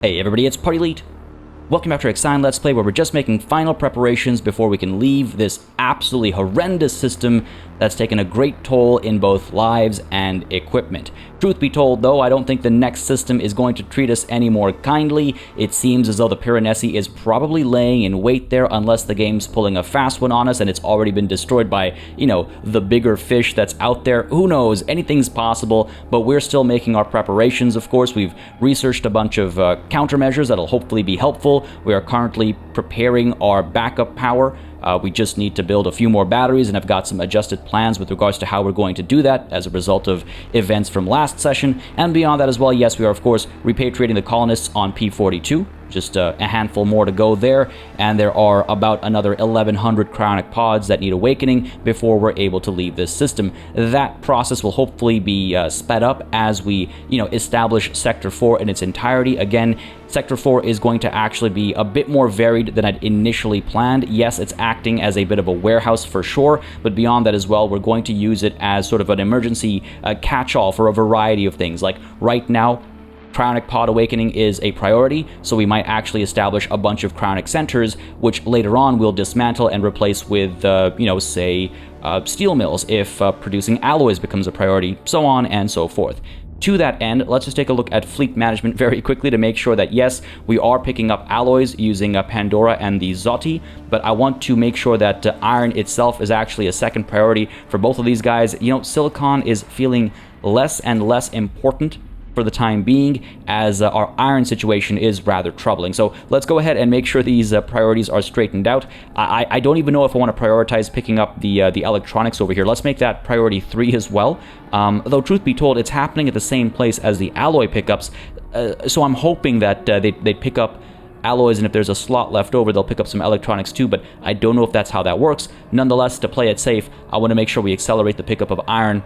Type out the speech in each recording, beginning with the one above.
Hey everybody, it's Party Elite. Welcome back to IXION Let's Play, where we're just making final preparations before we can leave this absolutely horrendous system that's taken a great toll in both lives and equipment. Truth be told, though, I don't think the next system is going to treat us any more kindly. It seems as though the Piranesi is probably laying in wait there unless the game's pulling a fast one on us and it's already been destroyed by, the bigger fish that's out there. Who knows? Anything's possible, but we're still making our preparations, of course. We've researched a bunch of countermeasures that'll hopefully be helpful. We are currently preparing our backup power. We just need to build a few more batteries, and I've got some adjusted plans with regards to how we're going to do that as a result of events from last session. And beyond that as well, yes, we are of course repatriating the colonists on P.22. Just a handful more to go there, and there are about another 1,100 cryonic pods that need awakening before we're able to leave this system. That process will hopefully be sped up as we, establish Sector 4 in its entirety. Again, Sector 4 is going to actually be a bit more varied than I'd initially planned. Yes, it's acting as a bit of a warehouse for sure, but beyond that as well, we're going to use it as sort of an emergency catch-all for a variety of things. Like right now, cryonic pod awakening is a priority, so we might actually establish a bunch of cryonic centers, which later on we'll dismantle and replace with, say, steel mills if producing alloys becomes a priority, so on and so forth. To that end, let's just take a look at fleet management very quickly to make sure that, yes, we are picking up alloys using Pandora and the Zoti, but I want to make sure that iron itself is actually a second priority for both of these guys. Silicon is feeling less and less important for the time being, as our iron situation is rather troubling. So let's go ahead and make sure these priorities are straightened out. I don't even know if I want to prioritize picking up the electronics over here. Let's make that priority 3 as well. Though truth be told, it's happening at the same place as the alloy pickups, so I'm hoping that they pick up alloys, and if there's a slot left over, they'll pick up some electronics too, but I don't know if that's how that works. Nonetheless, to play it safe, I want to make sure we accelerate the pickup of iron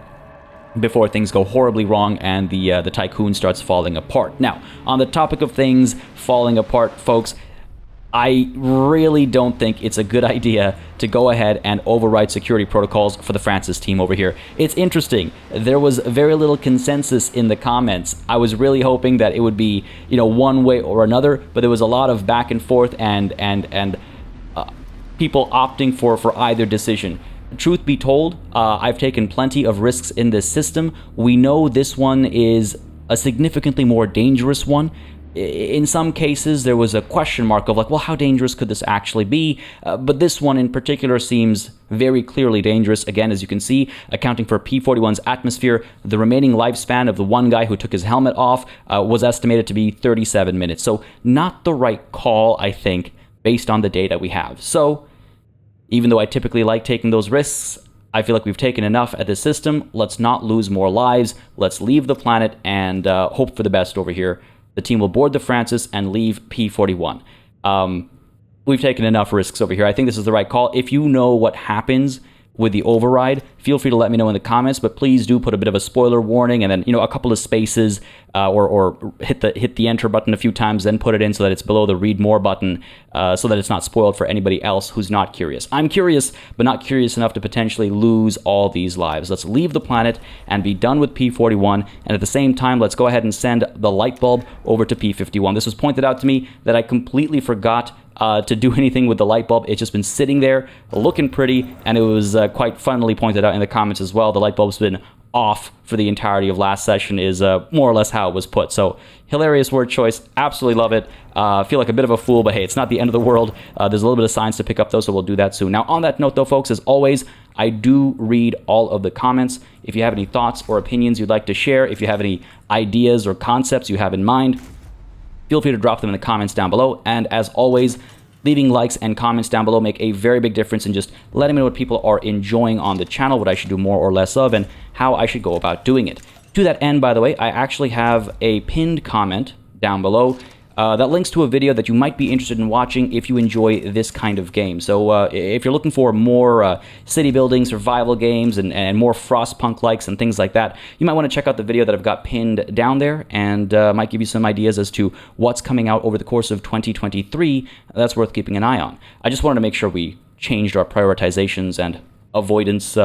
before things go horribly wrong and the Tiqqun starts falling apart. Now, on the topic of things falling apart, folks, I really don't think it's a good idea to go ahead and override security protocols for the Francis team over here. It's interesting. There was very little consensus in the comments. I was really hoping that it would be, one way or another, but there was a lot of back and forth and people opting for either decision. Truth be told, I've taken plenty of risks in this system. We know this one is a significantly more dangerous one. In some cases, there was a question mark of like, well, how dangerous could this actually be? But this one in particular seems very clearly dangerous. Again, as you can see, accounting for P-41's atmosphere, the remaining lifespan of the one guy who took his helmet off was estimated to be 37 minutes. So not the right call, I think, based on the data we have. So even though I typically like taking those risks, I feel like we've taken enough at this system. Let's not lose more lives. Let's leave the planet and hope for the best over here. The team will board the Francis and leave P-41. We've taken enough risks over here. I think this is the right call. If you know what happens with the override, feel free to let me know in the comments, but please do put a bit of a spoiler warning and then, a couple of spaces or hit the enter button a few times, then put it in so that it's below the read more button so that it's not spoiled for anybody else who's not curious. I'm curious, but not curious enough to potentially lose all these lives. Let's leave the planet and be done with P-41, and at the same time, let's go ahead and send the light bulb over to P-51. This was pointed out to me that I completely forgot to do anything with the light bulb. It's just been sitting there looking pretty, and it was quite funnily pointed out in the comments as well. The light bulb's been off for the entirety of last session is more or less how it was put. So hilarious word choice. Absolutely love it. Feel like a bit of a fool, but hey, it's not the end of the world. There's a little bit of science to pick up though, so we'll do that soon. Now on that note though, folks, as always, I do read all of the comments. If you have any thoughts or opinions you'd like to share, if you have any ideas or concepts you have in mind, feel free to drop them in the comments down below. And as always, leaving likes and comments down below make a very big difference in just letting me know what people are enjoying on the channel, what I should do more or less of, and how I should go about doing it. To that end, by the way, I actually have a pinned comment down below that links to a video that you might be interested in watching if you enjoy this kind of game. So if you're looking for more city building survival games and more Frostpunk likes and things like that, you might want to check out the video that I've got pinned down there, and might give you some ideas as to what's coming out over the course of 2023 that's worth keeping an eye on. I just wanted to make sure we changed our prioritizations and avoidance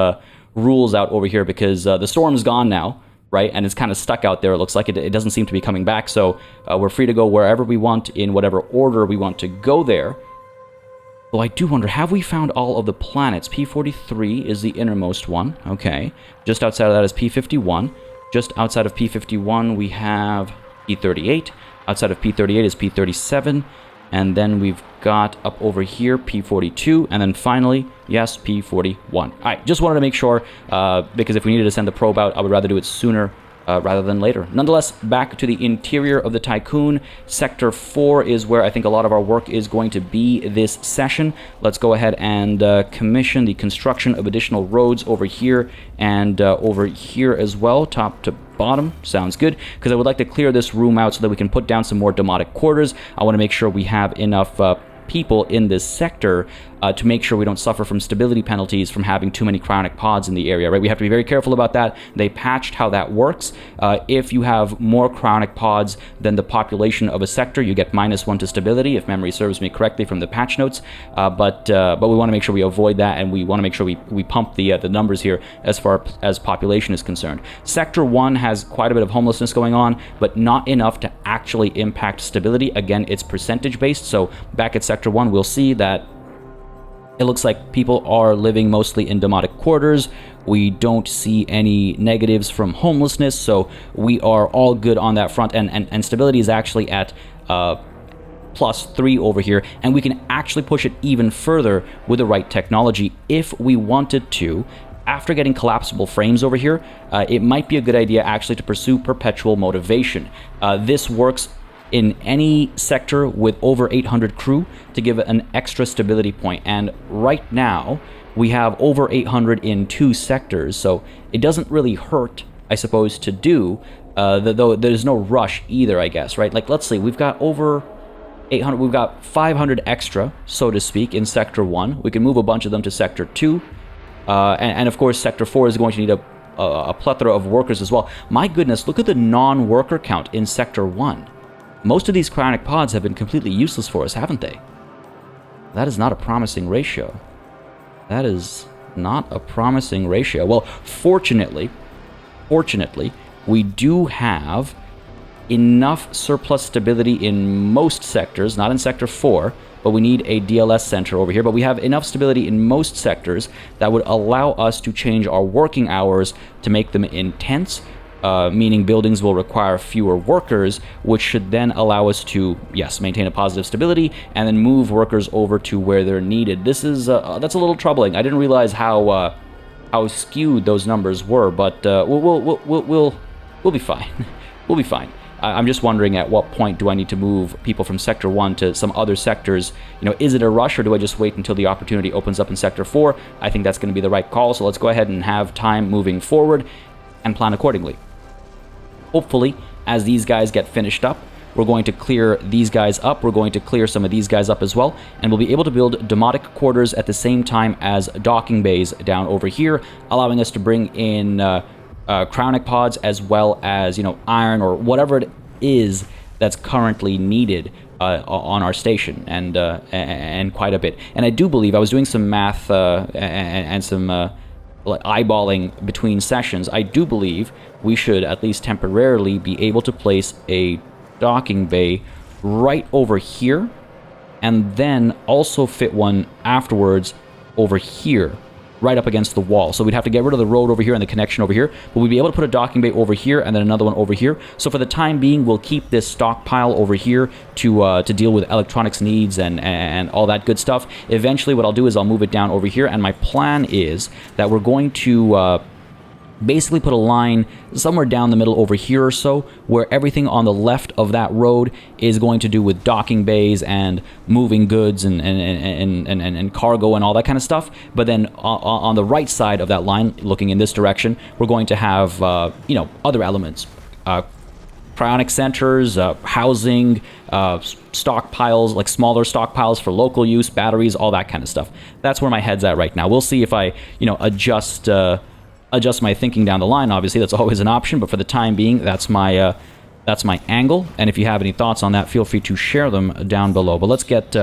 rules out over here, because the storm's gone now. right? And it's kind of stuck out there. It looks like it doesn't seem to be coming back. So we're free to go wherever we want in whatever order we want to go there. Well, I do wonder, have we found all of the planets? P43 is the innermost one. Okay. Just outside of that is P51. Just outside of P51, we have P38. Outside of P38 is P37. And then we've got up over here P42. And then finally, yes, P41. All right, just wanted to make sure, because if we needed to send the probe out, I would rather do it sooner rather than later. Nonetheless, back to the interior of the Tiqqun. Sector 4 is where I think a lot of our work is going to be this session. Let's go ahead and commission the construction of additional roads over here and over here as well, top to bottom. Sounds good, because I would like to clear this room out so that we can put down some more demotic quarters. I want to make sure we have enough people in this sector to make sure we don't suffer from stability penalties from having too many cryonic pods in the area, right? We have to be very careful about that. They patched how that works. If you have more cryonic pods than the population of a sector, you get -1 to stability, if memory serves me correctly from the patch notes. But we want to make sure we avoid that, and we want to make sure we pump the numbers here as far as population is concerned. Sector 1 has quite a bit of homelessness going on, but not enough to actually impact stability. Again, it's percentage based, so back at Sector 1, we'll see that it looks like people are living mostly in demotic quarters. We don't see any negatives from homelessness, so we are all good on that front. And stability is actually at +3 over here, and we can actually push it even further with the right technology if we wanted to. After getting collapsible frames over here, it might be a good idea actually to pursue perpetual motivation. This works in any sector with over 800 crew to give it an extra stability point. And right now, we have over 800 in 2 sectors, so it doesn't really hurt, I suppose, to do, though there's no rush either, I guess, right? Like, let's see, we've got over 800, we've got 500 extra, so to speak, in Sector 1. We can move a bunch of them to Sector 2, and of course, Sector 4 is going to need a plethora of workers as well. My goodness, look at the non-worker count in Sector 1. Most of these cryonic pods have been completely useless for us, haven't they? That is not a promising ratio. That is not a promising ratio. Well, fortunately, we do have enough surplus stability in most sectors, not in Sector 4, but we need a DLS center over here. But we have enough stability in most sectors that would allow us to change our working hours to make them intense, meaning buildings will require fewer workers, which should then allow us to, yes, maintain a positive stability and then move workers over to where they're needed. This is that's a little troubling. I didn't realize how skewed those numbers were, but we'll be fine. We'll be fine. I'm just wondering, at what point do I need to move people from Sector 1 to some other sectors? You know, is it a rush, or do I just wait until the opportunity opens up in Sector 4? I think that's going to be the right call, so let's go ahead and have time moving forward and plan accordingly. Hopefully, as these guys get finished up, we're going to clear these guys up. We're going to clear some of these guys up as well, and we'll be able to build demotic quarters at the same time as docking bays down over here, allowing us to bring in cryonic pods as well as, you know, iron or whatever it is that's currently needed on our station, and quite a bit. And I do believe, I was doing some math and some eyeballing between sessions, I do believe we should at least temporarily be able to place a docking bay right over here, and then also fit one afterwards over here, right up against the wall. So we'd have to get rid of the road over here and the connection over here, but we'd be able to put a docking bay over here and then another one over here. So for the time being, we'll keep this stockpile over here to deal with electronics needs and all that good stuff. Eventually, what I'll do is I'll move it down over here, and my plan is that we're going to basically put a line somewhere down the middle over here or so, where everything on the left of that road is going to do with docking bays and moving goods and cargo and all that kind of stuff. But then on the right side of that line, looking in this direction, we're going to have you know, other elements, cryonic centers, housing, stockpiles, like smaller stockpiles for local use, batteries, all that kind of stuff. That's where my head's at right now. We'll see if I, you know, adjust my thinking down the line. Obviously, that's always an option, but for the time being, that's my angle. And if you have any thoughts on that, feel free to share them down below. But let's get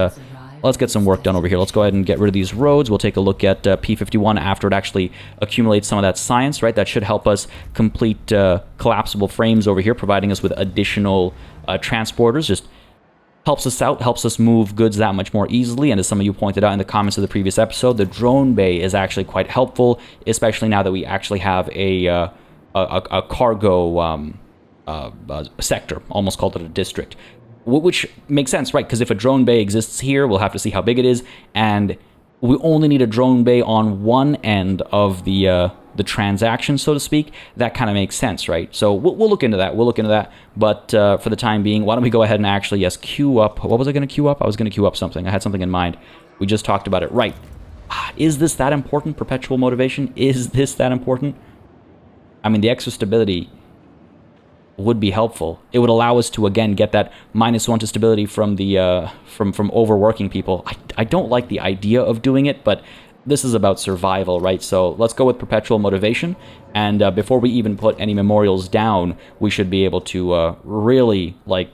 Let's get some work done over here. Let's go ahead and get rid of these roads. We'll take a look at P51 after it actually accumulates some of that science, right? That should help us complete collapsible frames over here, providing us with additional transporters. Just helps us out, helps us move goods that much more easily. And as some of you pointed out in the comments of the previous episode, the drone bay is actually quite helpful, especially now that we actually have a cargo sector, almost called it a district. Which makes sense, right? Because if a drone bay exists here, we'll have to see how big it is, and we only need a drone bay on one end of the transaction, so to speak. That kind of makes sense, right? So we'll look into that. We'll look into that. But for the time being, why don't we go ahead and actually, yes, queue up. What was I going to queue up? I was going to queue up something. I had something in mind. We just talked about it. Right. Is this that important? Perpetual motivation? Is this that important? I mean, the extra stability would be helpful. It would allow us to again get that -1 to stability from the from overworking people. I don't like the idea of doing it, but this is about survival, right? So let's go with perpetual motivation, and before we even put any memorials down, we should be able to really like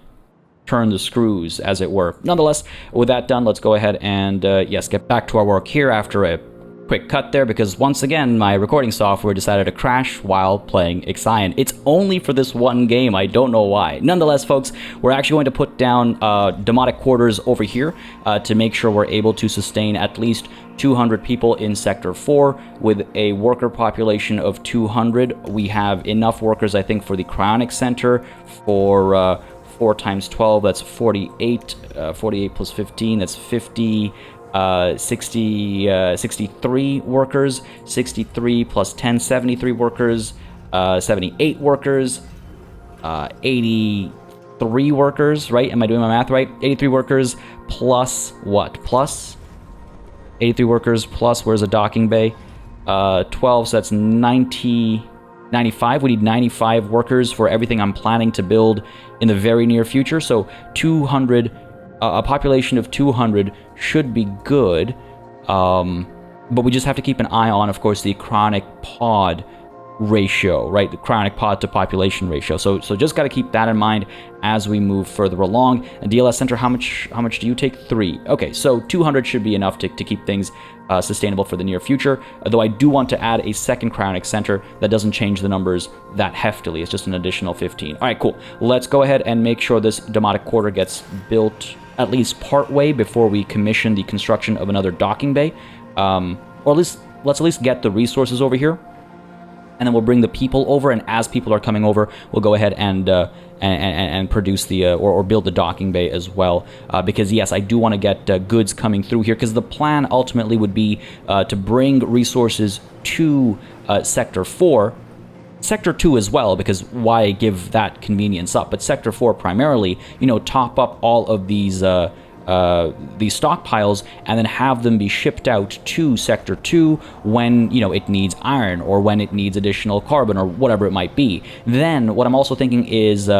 turn the screws, as it were. Nonetheless, with that done, let's go ahead and yes, get back to our work here after a quick cut there, because once again my recording software decided to crash while playing IXION. It's only for this one game, I don't know why. Nonetheless, folks, we're actually going to put down demotic quarters over here to make sure we're able to sustain at least 200 people in Sector 4 with a worker population of 200. We have enough workers, I think, for the Cryonic Center for 4 times 12, that's 48. 48 plus 15, that's 50. 63 workers, 63 plus 10, 73 workers, 78 workers, 83 workers, right? Am I doing my math right? 83 workers plus what? Plus 83 workers plus, where's a docking bay? 12, so that's 95. We need 95 workers for everything I'm planning to build in the very near future. So 200, a population of 200 should be good, but we just have to keep an eye on, of course, the chronic pod ratio, right? The chronic pod to population ratio. So just got to keep that in mind as we move further along. And DLS Center, how much do you take? 3. Okay, so 200 should be enough to keep things sustainable for the near future, though I do want to add a second cryonic center. That doesn't change the numbers that heftily. It's just an additional 15. All right, cool. Let's go ahead and make sure this demotic quarter gets built at least part way before we commission the construction of another docking bay, or let's at least get the resources over here, and then we'll bring the people over. And as people are coming over, we'll go ahead and produce the or build the docking bay as well, because yes, I do want to get goods coming through here, because the plan ultimately would be to bring resources to Sector 4. Sector 2 as well, because why give that convenience up? But Sector 4 primarily, top up all of these stockpiles and then have them be shipped out to Sector 2 when, it needs iron or when it needs additional carbon or whatever it might be. Then what I'm also thinking is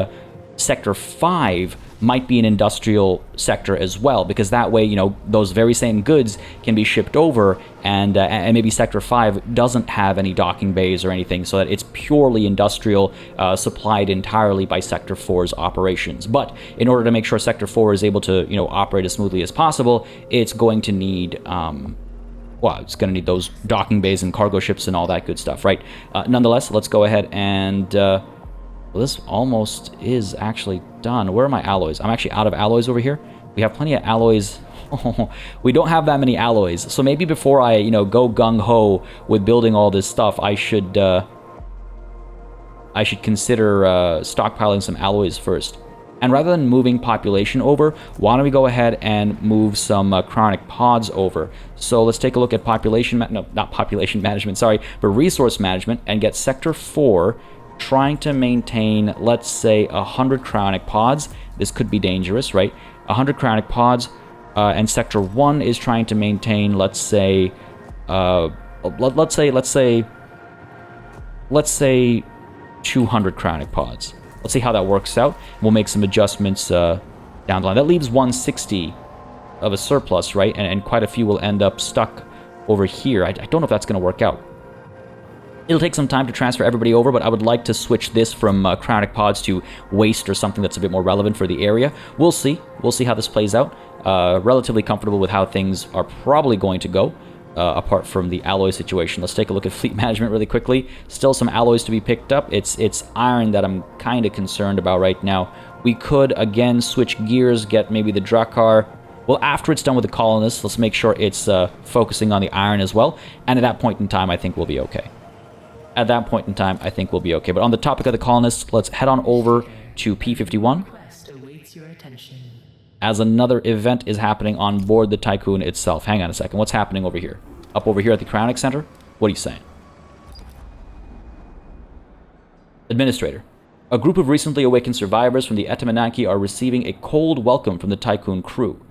Sector 5 might be an industrial sector as well, because that way, those very same goods can be shipped over, and maybe Sector 5 doesn't have any docking bays or anything, so that it's purely industrial, supplied entirely by Sector 4's operations. But in order to make sure Sector 4 is able to, operate as smoothly as possible, it's going to need, it's going to need those docking bays and cargo ships and all that good stuff, right? Nonetheless, let's go ahead and this almost is actually done. Where are my alloys? I'm actually out of alloys over here. We have plenty of alloys. We don't have that many alloys. So maybe before I, go gung-ho with building all this stuff, I should consider stockpiling some alloys first. And rather than moving population over, why don't we go ahead and move some chronic pods over? So let's take a look at not population management, sorry, but resource management, and get Sector 4 trying to maintain, let's say, 100 cryonic pods. This could be dangerous, right? 100 cryonic pods, and Sector 1 is trying to maintain, let's say 200 cryonic pods. Let's see how that works out. We'll make some adjustments down the line. That leaves 160 of a surplus, right? And quite a few will end up stuck over here. I don't know if that's going to work out. It'll take some time to transfer everybody over, but I would like to switch this from cryonic pods to waste or something that's a bit more relevant for the area. We'll see. We'll see how this plays out. Relatively comfortable with how things are probably going to go, apart from the alloy situation. Let's take a look at fleet management really quickly. Still some alloys to be picked up. It's iron that I'm kind of concerned about right now. We could, again, switch gears, get maybe the Drakkar. Well, after it's done with the colonists, let's make sure it's focusing on the iron as well. And at that point in time, I think we'll be okay. At that point in time, I think we'll be okay. But on the topic of the colonists, let's head on over to P51. As another event is happening on board the Tiqqun itself. Hang on a second. What's happening over here? Up over here at the Cryonic Center? What are you saying? Administrator. A group of recently awakened survivors from the Etamananki are receiving a cold welcome from the Tiqqun crew.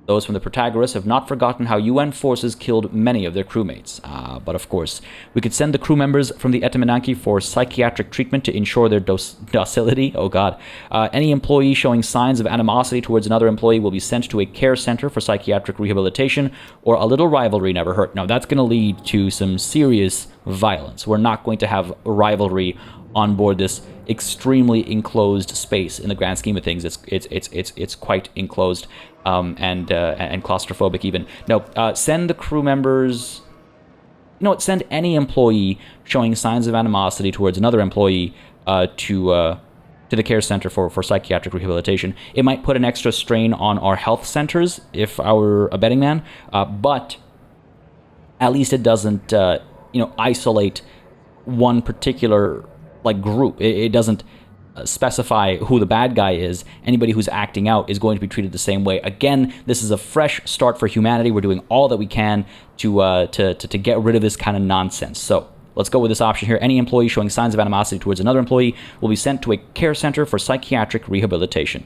Those from the Protagoras have not forgotten how UN forces killed many of their crewmates. But of course, we could send the crew members from the Etamananki for psychiatric treatment to ensure their docility. Oh god. Any employee showing signs of animosity towards another employee will be sent to a care center for psychiatric rehabilitation, or a little rivalry never hurt. Now, that's going to lead to some serious violence. We're not going to have rivalry on board this extremely enclosed space. In the grand scheme of things, it's quite enclosed. And claustrophobic even. No, send the crew members... You know what, send any employee showing signs of animosity towards another employee to the care center for psychiatric rehabilitation. It might put an extra strain on our health centers if I were a betting man, but at least it doesn't, isolate one particular, group. It doesn't specify who the bad guy is. Anybody who's acting out is going to be treated the same way. Again, this is a fresh start for humanity. We're doing all that we can to get rid of this kind of nonsense. So let's go with this option here. Any employee showing signs of animosity towards another employee will be sent to a care center for psychiatric rehabilitation.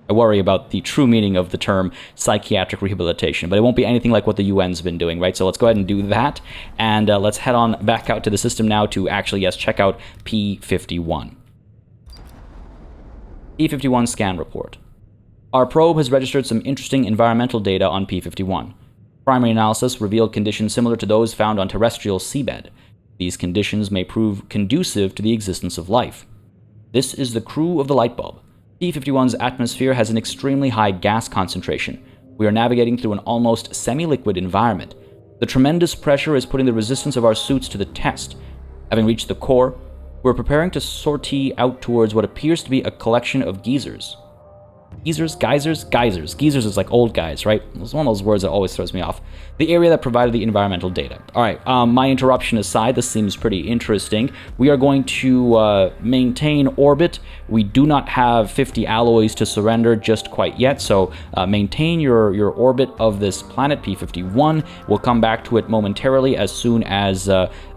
I worry about the true meaning of the term psychiatric rehabilitation, but it won't be anything like what the UN's been doing, right? So let's go ahead and do that, and let's head on back out to the system now to actually, yes, check out P51. P51 scan report. Our probe has registered some interesting environmental data on P51. Primary analysis revealed conditions similar to those found on terrestrial seabed. These conditions may prove conducive to the existence of life. This is the crew of the Lightbulb. P51's atmosphere has an extremely high gas concentration. We are navigating through an almost semi-liquid environment. The tremendous pressure is putting the resistance of our suits to the test. Having reached the core, we're preparing to sortie out towards what appears to be a collection of geysers. Geysers? Geysers? Geysers. Geysers is like old guys, right? It's one of those words that always throws me off. The area that provided the environmental data. Alright, my interruption aside, this seems pretty interesting. We are going to maintain orbit. We do not have 50 alloys to surrender just quite yet, so maintain your orbit of this planet, P51. We'll come back to it momentarily as soon as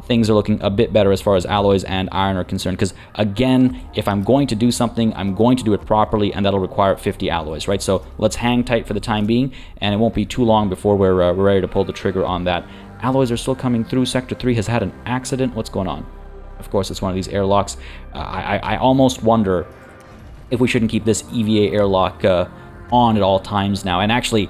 things are looking a bit better as far as alloys and iron are concerned, because again, if I'm going to do something, I'm going to do it properly, and that'll require 50 alloys, right? So let's hang tight for the time being, and it won't be too long before we're ready to pull the trigger on that. Alloys are still coming through. Sector 3 has had an accident. What's going on? Of course, it's one of these airlocks. I almost wonder if we shouldn't keep this EVA airlock on at all times now, and actually,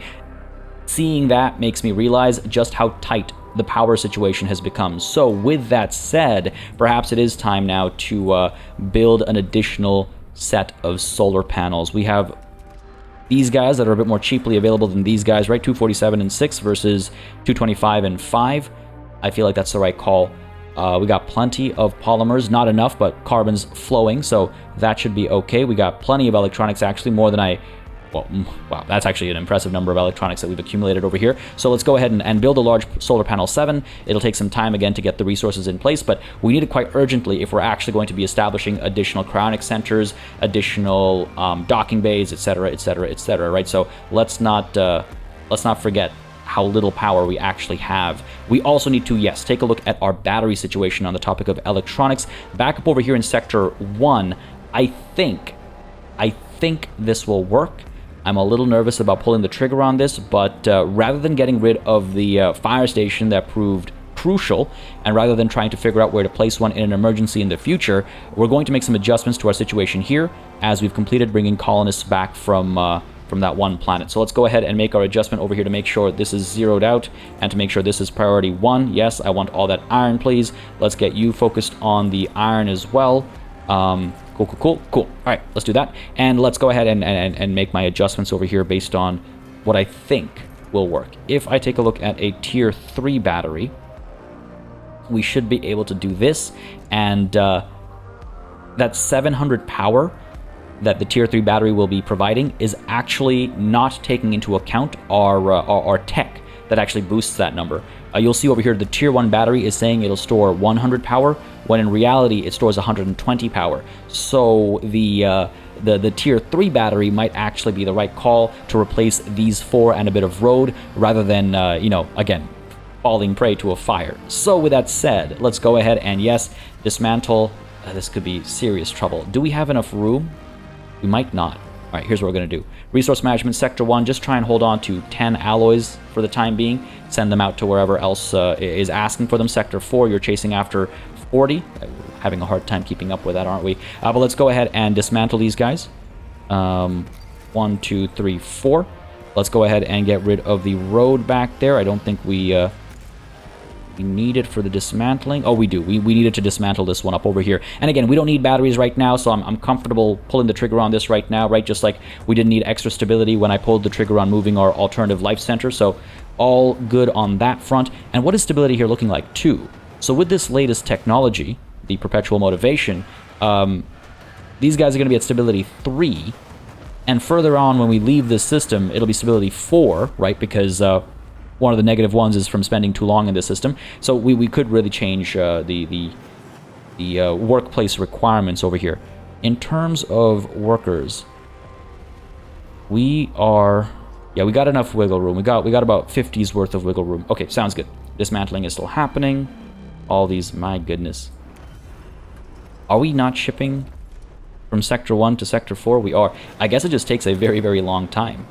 seeing that makes me realize just how tight the power situation has become. So with that said, perhaps it is time now to build an additional set of solar panels. We have these guys that are a bit more cheaply available than these guys, right? 247 and 6 versus 225 and 5. I feel like that's the right call. We got plenty of polymers, not enough, but carbon's flowing, so that should be okay. We got plenty of electronics, actually, more than well, wow, that's actually an impressive number of electronics that we've accumulated over here. So let's go ahead and build a large solar panel 7. It'll take some time again to get the resources in place, but we need it quite urgently if we're actually going to be establishing additional cryonic centers, additional docking bays, etc., etc., etc., right? So let's not forget how little power we actually have. We also need to, yes, take a look at our battery situation on the topic of electronics. Back up over here in Sector 1, I think this will work. I'm a little nervous about pulling the trigger on this, but rather than getting rid of the fire station that proved crucial, and rather than trying to figure out where to place one in an emergency in the future, we're going to make some adjustments to our situation here as we've completed bringing colonists back from from that one planet. So let's go ahead and make our adjustment over here to make sure this is zeroed out and to make sure this is priority 1. Yes, I want all that iron, please. Let's get you focused on the iron as well. Cool. All right, let's do that. And let's go ahead and make my adjustments over here based on what I think will work. If I take a look at a tier 3 battery, we should be able to do this. And that 700 power that the tier 3 battery will be providing is actually not taking into account our tech that actually boosts that number. You'll see over here the tier 1 battery is saying it'll store 100 power, when in reality it stores 120 power. So the tier 3 battery might actually be the right call to replace these 4 and a bit of road, rather than, again, falling prey to a fire. So with that said, let's go ahead and, yes, dismantle. This could be serious trouble. Do we have enough room? We might not. All right, here's what we're going to do. Resource management, sector 1, just try and hold on to 10 alloys for the time being. Send them out to wherever else is asking for them. Sector 4, you're chasing after 40. Having a hard time keeping up with that, aren't we? But let's go ahead and dismantle these guys. 1, 2, 3, 4. Let's go ahead and get rid of the road back there. I don't think we need it for the dismantling. Oh, we do. We needed to dismantle this one up over here. And again, we don't need batteries right now, so I'm comfortable pulling the trigger on this right now, right? Just like we didn't need extra stability when I pulled the trigger on moving our alternative life center. So all good on that front. And what is stability here looking like too? So with this latest technology, the perpetual motivation, these guys are going to be at stability 3. And further on, when we leave this system, it'll be stability 4, right? Because one of the negative ones is from spending too long in this system. So we could really change the workplace requirements over here. In terms of workers, we got enough wiggle room. We got about 50's worth of wiggle room. Okay, sounds good. Dismantling is still happening. All these, my goodness. Are we not shipping from sector 1 to sector 4? We are. I guess it just takes a very, very long time.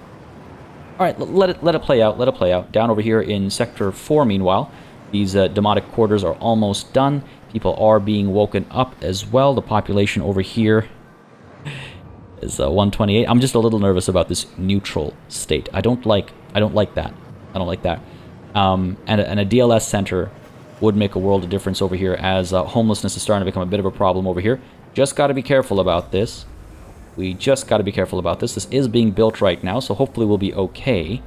All right, let it play out. Let it play out. Down over here in sector 4, meanwhile, these demotic quarters are almost done. People are being woken up as well. The population over here is 128. I'm just a little nervous about this neutral state. I don't like that. And a DLS center would make a world of difference over here, as homelessness is starting to become a bit of a problem over here. Just got to be careful about this. We just got to be careful about this. This is being built right now, so hopefully we'll be okay.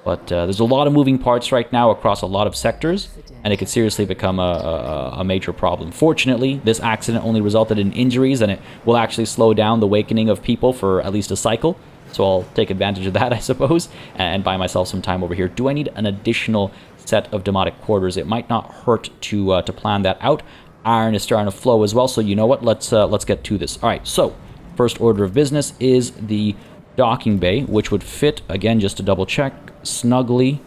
But there's a lot of moving parts right now across a lot of sectors, and it could seriously become a major problem. Fortunately, this accident only resulted in injuries, and it will actually slow down the awakening of people for at least a cycle. So I'll take advantage of that, I suppose, and buy myself some time over here. Do I need an additional set of demotic quarters? It might not hurt to plan that out. Iron is starting to flow as well, so you know what? Let's get to this. All right, so first order of business is the docking bay, which would fit, again, just to double check, snugly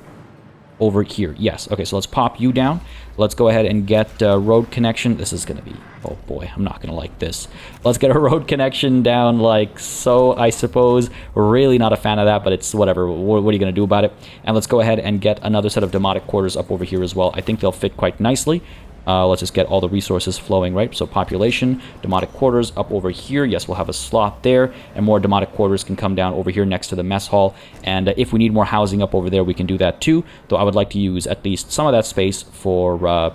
over here. Yes, okay, so let's pop you down. Let's go ahead and get road connection. This is going to be, oh boy, I'm not going to like this. Let's get a road connection down like so, I suppose. Really not a fan of that, but it's whatever. What are you going to do about it? And let's go ahead and get another set of demotic quarters up over here as well. I think they'll fit quite nicely. Let's just get all the resources flowing, right? So population, demotic quarters up over here. Yes, we'll have a slot there, and more demotic quarters can come down over here next to the mess hall. And if we need more housing up over there, we can do that too, though I would like to use at least some of that space for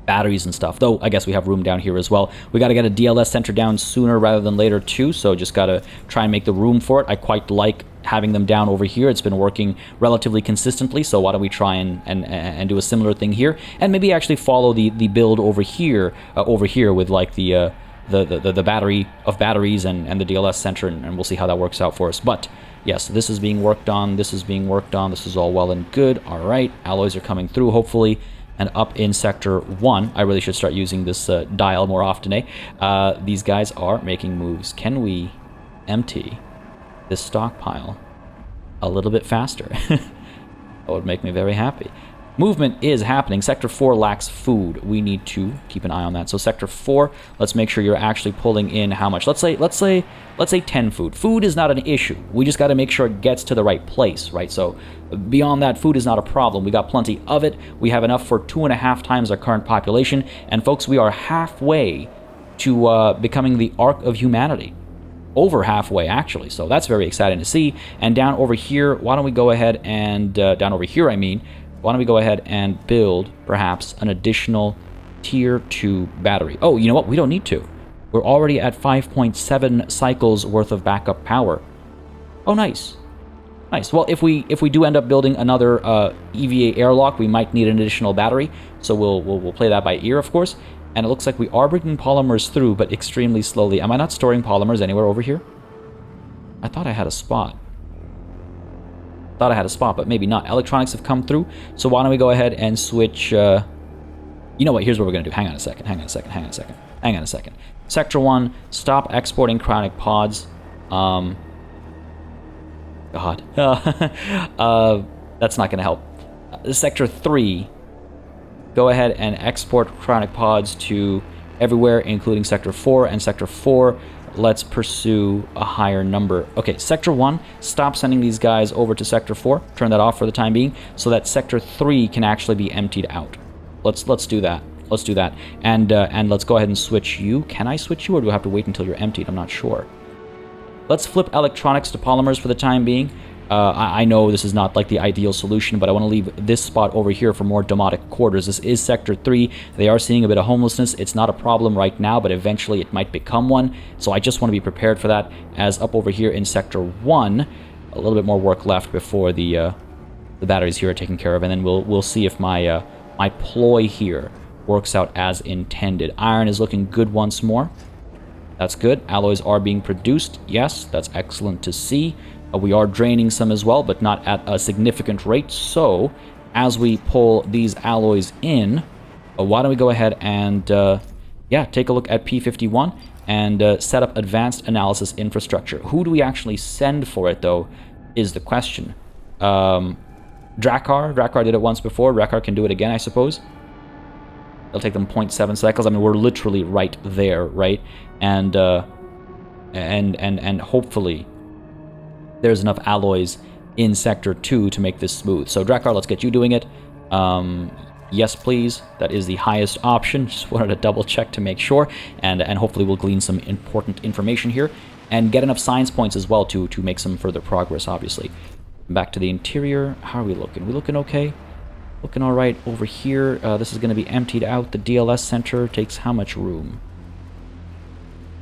batteries and stuff, though I guess we have room down here as well. We got to get a DLS center down sooner rather than later too, so just got to try and make the room for it. I quite like having them down over here. It's been working relatively consistently, so why don't we try and do a similar thing here, and maybe actually follow the build over here with like the battery of batteries and the DLS center, and we'll see how that works out for us. But yes, this is being worked on. This is being worked on. This is all well and good. All right, alloys are coming through, hopefully. And up in sector 1, I really should start using this dial more often, eh? These guys are making moves. Can we empty this stockpile a little bit faster? That would make me very happy. Movement is happening. Sector 4 lacks food. We need to keep an eye on that. So Sector 4, let's make sure you're actually pulling in how much. Let's say 10 food. Food is not an issue. We just got to make sure it gets to the right place, right? So beyond that, food is not a problem. We got plenty of it. We have enough for 2.5 times our current population. And folks, we are halfway to becoming the arc of humanity. over halfway, actually. So that's very exciting to see. And down over here, why don't we go ahead and, down over here, I mean, why don't we go ahead and build, perhaps, an additional Tier 2 battery. Oh, you know what? We don't need to. We're already at 5.7 cycles worth of backup power. Oh, nice. Nice. Well, if we do end up building another EVA airlock, we might need an additional battery. So we'll play that by ear, of course. And it looks like we are bringing polymers through, but extremely slowly. Am I not storing polymers anywhere over here? I thought I had a spot. Thought I had a spot, but maybe not. Electronics have come through. So why don't we go ahead and switch... You know what? Here's what we're going to do. Hang on a second. Hang on a second. Hang on a second. Hang on a second. Sector 1, stop exporting cryonic pods. God. That's not going to help. Sector 3, go ahead and export cryonic pods to everywhere, including Sector 4. And Sector 4, let's pursue a higher number. Okay, Sector 1, stop sending these guys over to Sector 4. Turn that off for the time being, so that Sector 3 can actually be emptied out. Let's do that. Let's do that. And let's go ahead and switch you. Can I switch you, or do I have to wait until you're emptied? I'm not sure. Let's flip electronics to polymers for the time being. I know this is not like the ideal solution, but I want to leave this spot over here for more demotic quarters. This is Sector 3. They are seeing a bit of homelessness. It's not a problem right now, but eventually it might become one. So I just want to be prepared for that. As up over here in Sector 1, a little bit more work left before the batteries here are taken care of, and then we'll see if my my ploy here works out as intended. Iron is looking good once more. That's good. Alloys are being produced. Yes, that's excellent to see. We are draining some as well, but not at a significant rate. So, as we pull these alloys in, why don't we go ahead and, yeah, take a look at P51 and set up advanced analysis infrastructure. Who do we actually send for it, though, is the question. Drakkar did it once before. Drakkar can do it again, I suppose. It'll take them 0.7 cycles. I mean, we're literally right there, right? And hopefully there's enough alloys in Sector 2 to make this smooth. So Drakkar, let's get you doing it. Yes, please. That is the highest option. Just wanted to double check to make sure. And hopefully we'll glean some important information here and get enough science points as well to make some further progress, obviously. Back to the interior. How are we looking? We looking okay? Looking all right over here. This is going to be emptied out. The DLS center takes how much room?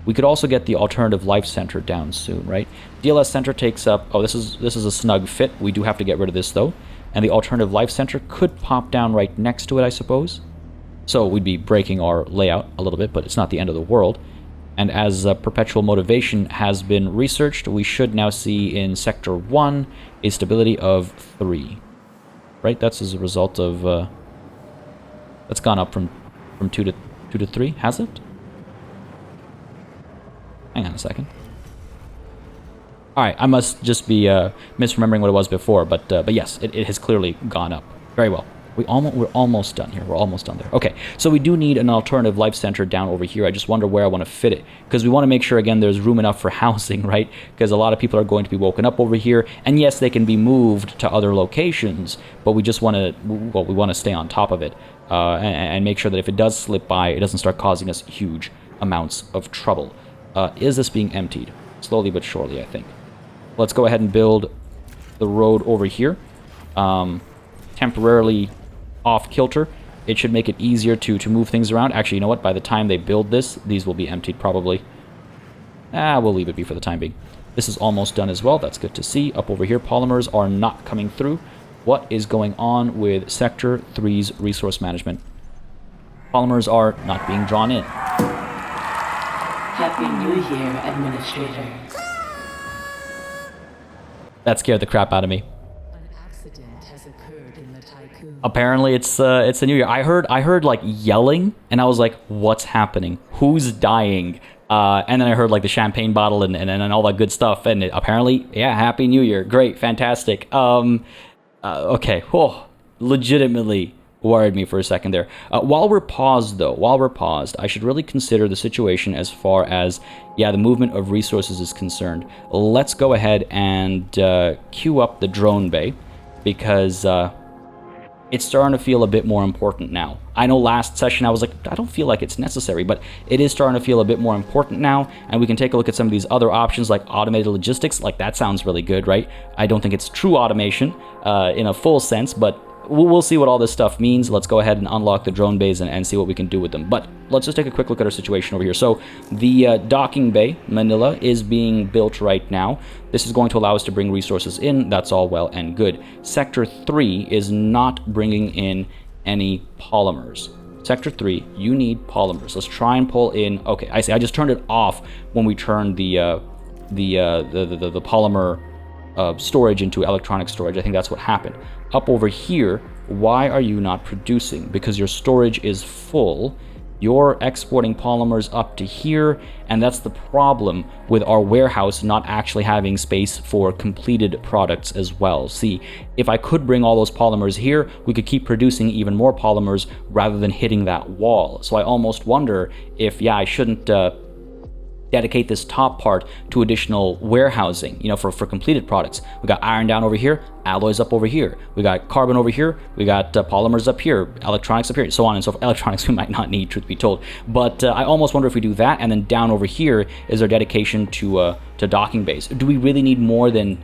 We could also get the alternative life center down soon, right? DLS center takes up... Oh, this is a snug fit. We do have to get rid of this, though. And the alternative life center could pop down right next to it, I suppose. So we'd be breaking our layout a little bit, but it's not the end of the world. And as perpetual motivation has been researched, we should now see in Sector 1 a stability of 3. Right? That's as a result of... that's gone up from 2 to 3, has it? Hang on a second. Alright, I must just be misremembering what it was before, but yes, it has clearly gone up. Very well. We're almost done here. We're almost done there. Okay, so we do need an alternative life center down over here. I just wonder where I want to fit it, because we want to make sure, again, there's room enough for housing, right? Because a lot of people are going to be woken up over here, and yes, they can be moved to other locations, but we just want to, well, we want to stay on top of it and make sure that if it does slip by, it doesn't start causing us huge amounts of trouble. Is this being emptied? Slowly but surely, I think. Let's go ahead and build the road over here. Temporarily off kilter. It should make it easier to move things around. Actually, you know what? By the time they build this, these will be emptied probably. We'll leave it be for the time being. This is almost done as well. That's good to see. Up over here, polymers are not coming through. What is going on with Sector 3's resource management? Polymers are not being drawn in. Happy New Year, Administrator. That scared the crap out of me. An accident has occurred in the Tiqqun. Apparently it's a new year. I heard like yelling, and I was like, what's happening? Who's dying? And then I heard like the champagne bottle and all that good stuff, and apparently, yeah, Happy New Year. Great, fantastic. Okay, whoa, legitimately worried me for a second there. While we're paused, I should really consider the situation as far as, yeah, the movement of resources is concerned. Let's go ahead and queue up the drone bay, because it's starting to feel a bit more important now. I know last session I was like, I don't feel like it's necessary, but it is starting to feel a bit more important now, and we can take a look at some of these other options like automated logistics. Like, that sounds really good, right? I don't think it's true automation in a full sense, but we'll see what all this stuff means. Let's go ahead and unlock the drone bays and see what we can do with them. But let's just take a quick look at our situation over here. So the docking bay, Manila, is being built right now. This is going to allow us to bring resources in. That's all well and good. Sector 3 is not bringing in any polymers. Sector 3, you need polymers. Let's try and pull in. Okay, I see. I just turned it off when we turned the polymer storage into electronic storage. I think that's what happened. Up over here, why are you not producing? Because your storage is full. You're exporting polymers up to here, and that's the problem with our warehouse not actually having space for completed products as well. See, if I could bring all those polymers here, we could keep producing even more polymers rather than hitting that wall. So I almost wonder if, yeah, I shouldn't dedicate this top part to additional warehousing, you know, for completed products. We got iron down over here, alloys up over here, we got carbon over here, we got polymers up here, electronics up here, so on and so forth. Electronics we might not need, truth be told, but I almost wonder if we do that, and then down over here is our dedication to docking bays. Do we really need more than...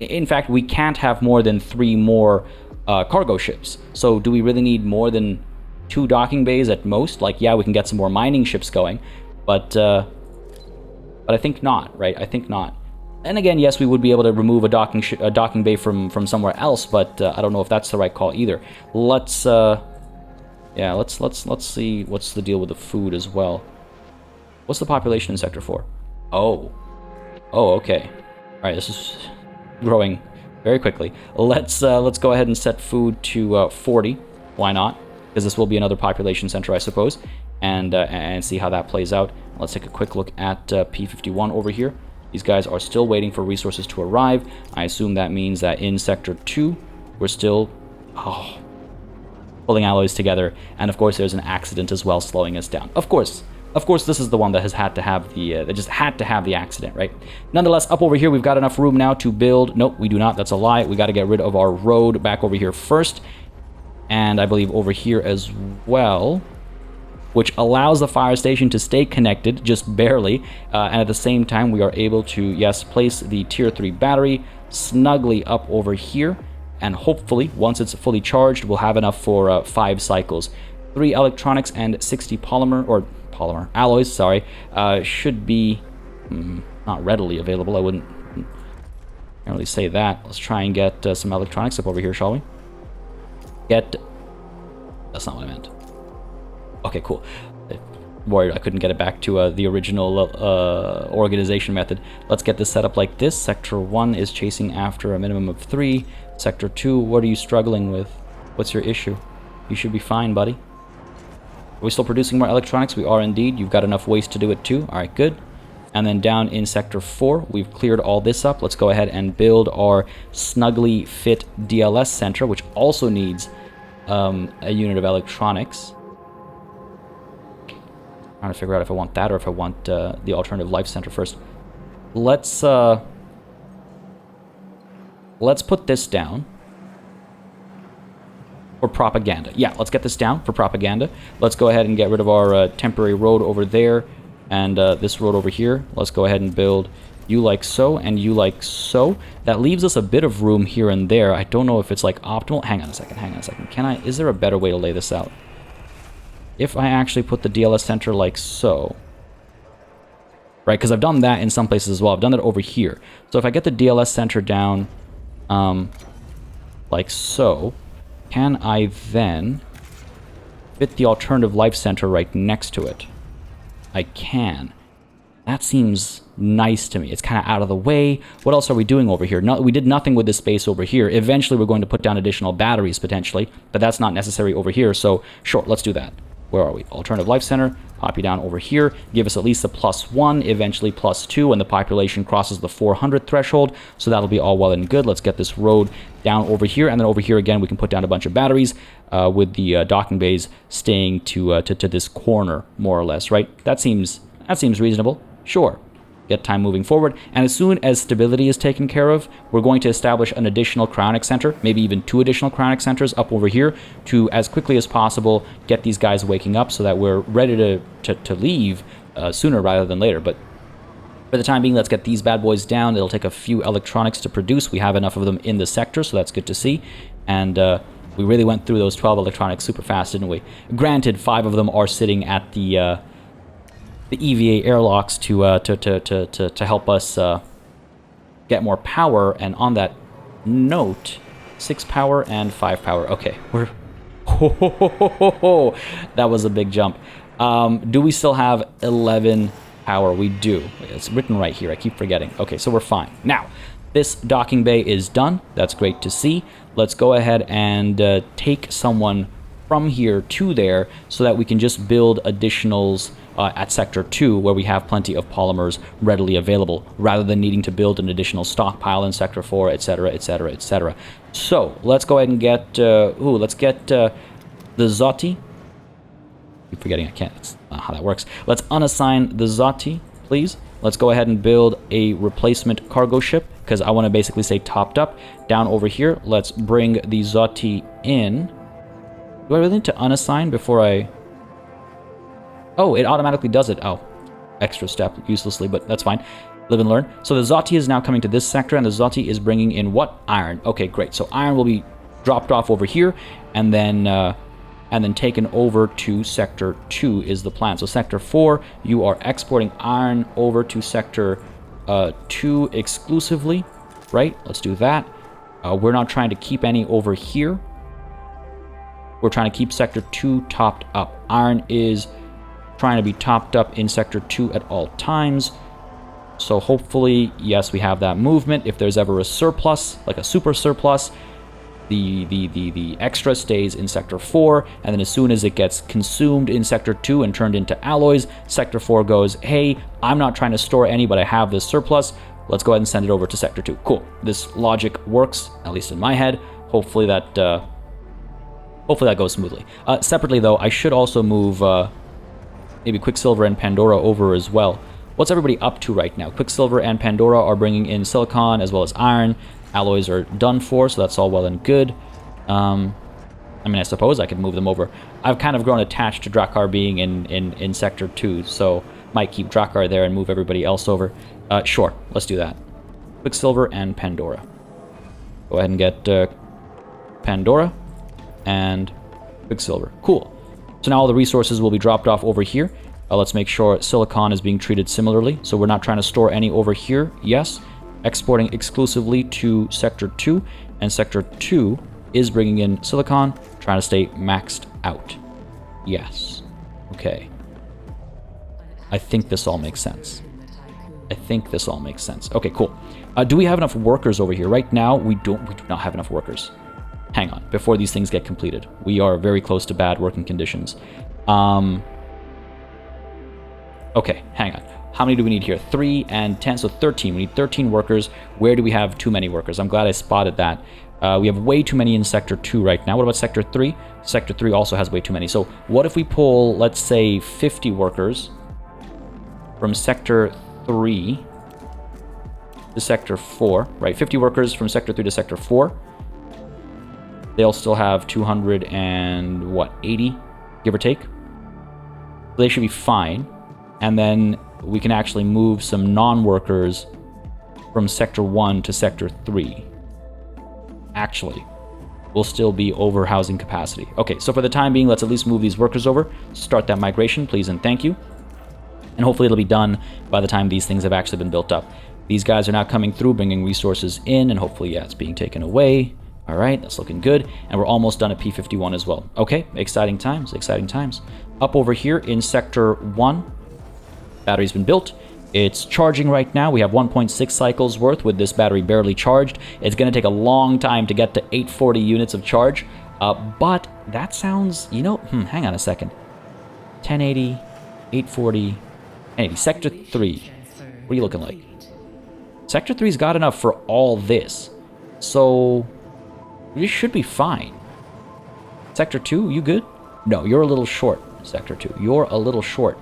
In fact, we can't have more than 3 more cargo ships. So do we really need more than 2 docking bays at most? Like, yeah, we can get some more mining ships going, but I think not, right? I think not. And again, yes, we would be able to remove a docking bay from somewhere else, but I don't know if that's the right call either. Let's see what's the deal with the food as well. What's the population in Sector 4? Oh, okay. All right, this is growing very quickly. Let's go ahead and set food to 40. Why not? Because this will be another population center, I suppose. And see how that plays out. Let's take a quick look at P51 over here. These guys are still waiting for resources to arrive. I assume that means that in Sector 2, we're still pulling alloys together. And of course, there's an accident as well slowing us down. Of course, this is the one that has had to have that just had to have the accident, right? Nonetheless, up over here, we've got enough room now to build. Nope, we do not. That's a lie. We got to get rid of our road back over here first. And I believe over here as well, which allows the fire station to stay connected, just barely, and at the same time we are able to, yes, place the tier 3 battery snugly up over here, and hopefully, once it's fully charged, we'll have enough for 5 cycles. 3 electronics and 60 polymer alloys, sorry, should be not readily available. I wouldn't really say that. Let's try and get some electronics up over here, shall we? That's not what I meant. Okay, cool. Worried I couldn't get it back to the original organization method. Let's get this set up like this. Sector 1 is chasing after a minimum of 3. Sector 2, what are you struggling with? What's your issue? You should be fine, buddy. Are we still producing more electronics? We are indeed. You've got enough waste to do it too. All right, good. And then down in Sector 4, we've cleared all this up. Let's go ahead and build our snugly fit DLS center, which also needs a unit of electronics. Trying to figure out if I want that or if I want the alternative life center first. Let's put this down for propaganda. Yeah, let's get this down for propaganda. Let's go ahead and get rid of our temporary road over there and this road over here. Let's go ahead and build you like so and you like so. That leaves us a bit of room here and there. I don't know if it's like optimal. Hang on a second. Is there a better way to lay this out? If I actually put the DLS center like so, right, because I've done that in some places as well. I've done that over here. So if I get the DLS center down like so, can I then fit the alternative life center right next to it? I can. That seems nice to me. It's kind of out of the way. What else are we doing over here? No, we did nothing with this space over here. Eventually we're going to put down additional batteries potentially, but that's not necessary over here. So sure, let's do that. Where are we? Alternative life center. Pop you down over here. Give us at least a +1, eventually +2 when the population crosses the 400 threshold. So that'll be all well and good. Let's get this road down over here. And then over here again, we can put down a bunch of batteries with the docking bays staying to this corner, more or less, right? That seems reasonable. Sure. get time moving forward. And as soon as stability is taken care of, we're going to establish an additional cryonic center, maybe even 2 additional cryonic centers up over here to, as quickly as possible, get these guys waking up so that we're ready to leave sooner rather than later. But for the time being, let's get these bad boys down. It'll take a few electronics to produce. We have enough of them in the sector, so that's good to see. And we really went through those 12 electronics super fast, didn't we? Granted, 5 of them are sitting at the EVA airlocks to help us get more power. And on that note, 6 power and 5 power. Okay, we're... that was a big jump. Do we still have 11 power? We do. It's written right here. I keep forgetting. Okay, so we're fine. Now, this docking bay is done. That's great to see. Let's go ahead and take someone from here to there so that we can just build additionals at Sector 2 where we have plenty of polymers readily available rather than needing to build an additional stockpile in Sector 4, etc., etc., etc. So, let's go ahead and get... let's get the Zoti. Keep forgetting I can't. That's not how that works. Let's unassign the Zoti, please. Let's go ahead and build a replacement cargo ship because I want to basically say topped up. Down over here, let's bring the Zoti in. Do I really need to unassign before I... Oh, it automatically does it. Oh, extra step uselessly, but that's fine. Live and learn. So the Zoti is now coming to this sector, and the Zoti is bringing in what? Iron. Okay, great. So iron will be dropped off over here, and then taken over to Sector 2 is the plan. So Sector 4, you are exporting iron over to Sector 2 exclusively, right? Let's do that. We're not trying to keep any over here. We're trying to keep Sector 2 topped up. Iron is trying to be topped up in Sector 2 at all times. So hopefully, yes, we have that movement. If there's ever a surplus, like a super surplus, the extra stays in Sector 4, and then as soon as it gets consumed in Sector 2 and turned into alloys, Sector 4 goes, hey, I'm not trying to store any, but I have this surplus. Let's go ahead and send it over to Sector 2. Cool. This logic works, at least in my head. Hopefully that goes smoothly. Separately, though, I should also move maybe Quicksilver and Pandora over as well. What's everybody up to right now? Quicksilver and Pandora are bringing in silicon as well as iron. Alloys are done for, so that's all well and good. I mean, I suppose I could move them over. I've kind of grown attached to Drakkar being in Sector 2, so might keep Drakkar there and move everybody else over. Sure, let's do that. Quicksilver and Pandora. Go ahead and get Pandora and Quicksilver. Cool. So now all the resources will be dropped off over here. Let's make sure silicon is being treated similarly. So we're not trying to store any over here. Yes. Exporting exclusively to Sector 2. And Sector 2 is bringing in silicon, trying to stay maxed out. Yes. Okay. I think this all makes sense. Okay, cool. Do we have enough workers over here? Right now, we do not have enough workers. Hang on, before these things get completed. We are very close to bad working conditions. Okay, hang on. How many do we need here? 3 and 10, so 13. We need 13 workers. Where do we have too many workers? I'm glad I spotted that. We have way too many in Sector 2 right now. What about Sector 3? Sector 3 also has way too many. So what if we pull, let's say, 50 workers from Sector 3 to Sector 4, right? 50 workers from Sector 3 to Sector 4. They'll still have 280, give or take. They should be fine. And then we can actually move some non-workers from Sector 1 to Sector 3. Actually, we'll still be over housing capacity. Okay, so for the time being, let's at least move these workers over. Start that migration, please and thank you. And hopefully it'll be done by the time these things have actually been built up. These guys are now coming through, bringing resources in, and hopefully, yeah, it's being taken away. All right, that's looking good. And we're almost done at P51 as well. Okay, exciting times, exciting times. Up over here in Sector 1, battery's been built. It's charging right now. We have 1.6 cycles worth with this battery barely charged. It's going to take a long time to get to 840 units of charge. But that sounds, you know, hang on a second. 1080, 840, 1080. Sector 3. What are you looking like? Sector 3's got enough for all this. So, you should be fine. Sector 2, you good? No, you're a little short, Sector 2. You're a little short.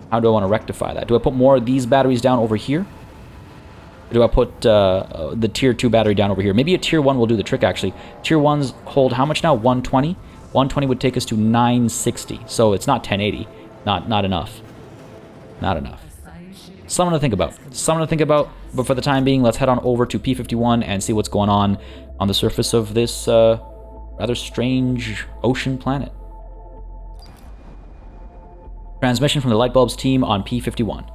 How How do I want to rectify that? Do I put more of these batteries down over here? Or do I put the tier 2 battery down over here? Maybe a tier 1 will do the trick, actually. Tier 1s hold how much now? 120? 120 would take us to 960. So it's not 1080. Not enough. Not enough. Something to think about. Something to think about. But for the time being, let's head on over to P51 and see what's going on the surface of this rather strange ocean planet. Transmission from the Lightbulbs team on P51.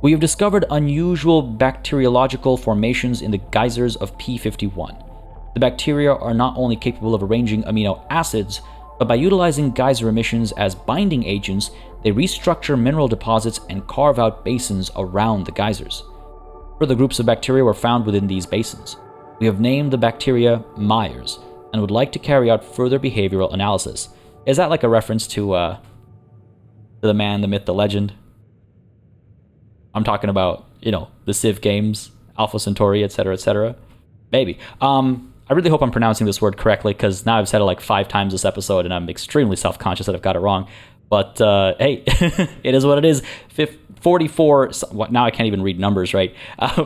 We have discovered unusual bacteriological formations in the geysers of P51. The bacteria are not only capable of arranging amino acids, but by utilizing geyser emissions as binding agents, they restructure mineral deposits and carve out basins around the geysers. Further groups of bacteria were found within these basins. We have named the bacteria Myers and would like to carry out further behavioral analysis. Is that like a reference to the man, the myth, the legend? I'm talking about, the Civ games, Alpha Centauri, etc., etc. Maybe. I really hope I'm pronouncing this word correctly, because now I've said it like 5 times this episode, and I'm extremely self-conscious that I've got it wrong. But, hey, it is what it is. 44, now I can't even read numbers, right?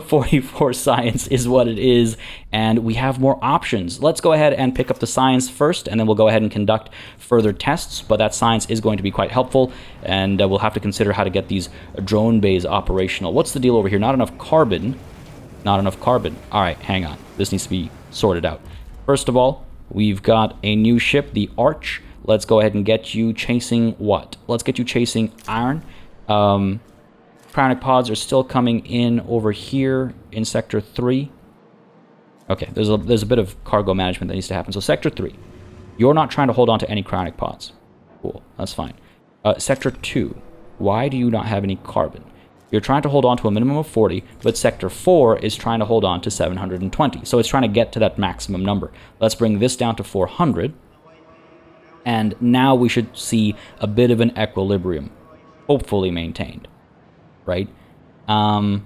44 science is what it is, and we have more options. Let's go ahead and pick up the science first, and then we'll go ahead and conduct further tests, but that science is going to be quite helpful, and we'll have to consider how to get these drone bays operational. What's the deal over here? Not enough carbon. Not enough carbon. All right, hang on. This needs to be sorted out. First of all, we've got a new ship, the Arch. Let's go ahead and get you chasing what? Let's get you chasing iron. Cryonic pods are still coming in over here in Sector 3. Okay, there's a bit of cargo management that needs to happen. So Sector 3, you're not trying to hold on to any cryonic pods. Cool, that's fine. Sector 2, why do you not have any carbon? You're trying to hold on to a minimum of 40, but Sector 4 is trying to hold on to 720. So it's trying to get to that maximum number. Let's bring this down to 400. And now we should see a bit of an equilibrium, hopefully maintained, right? For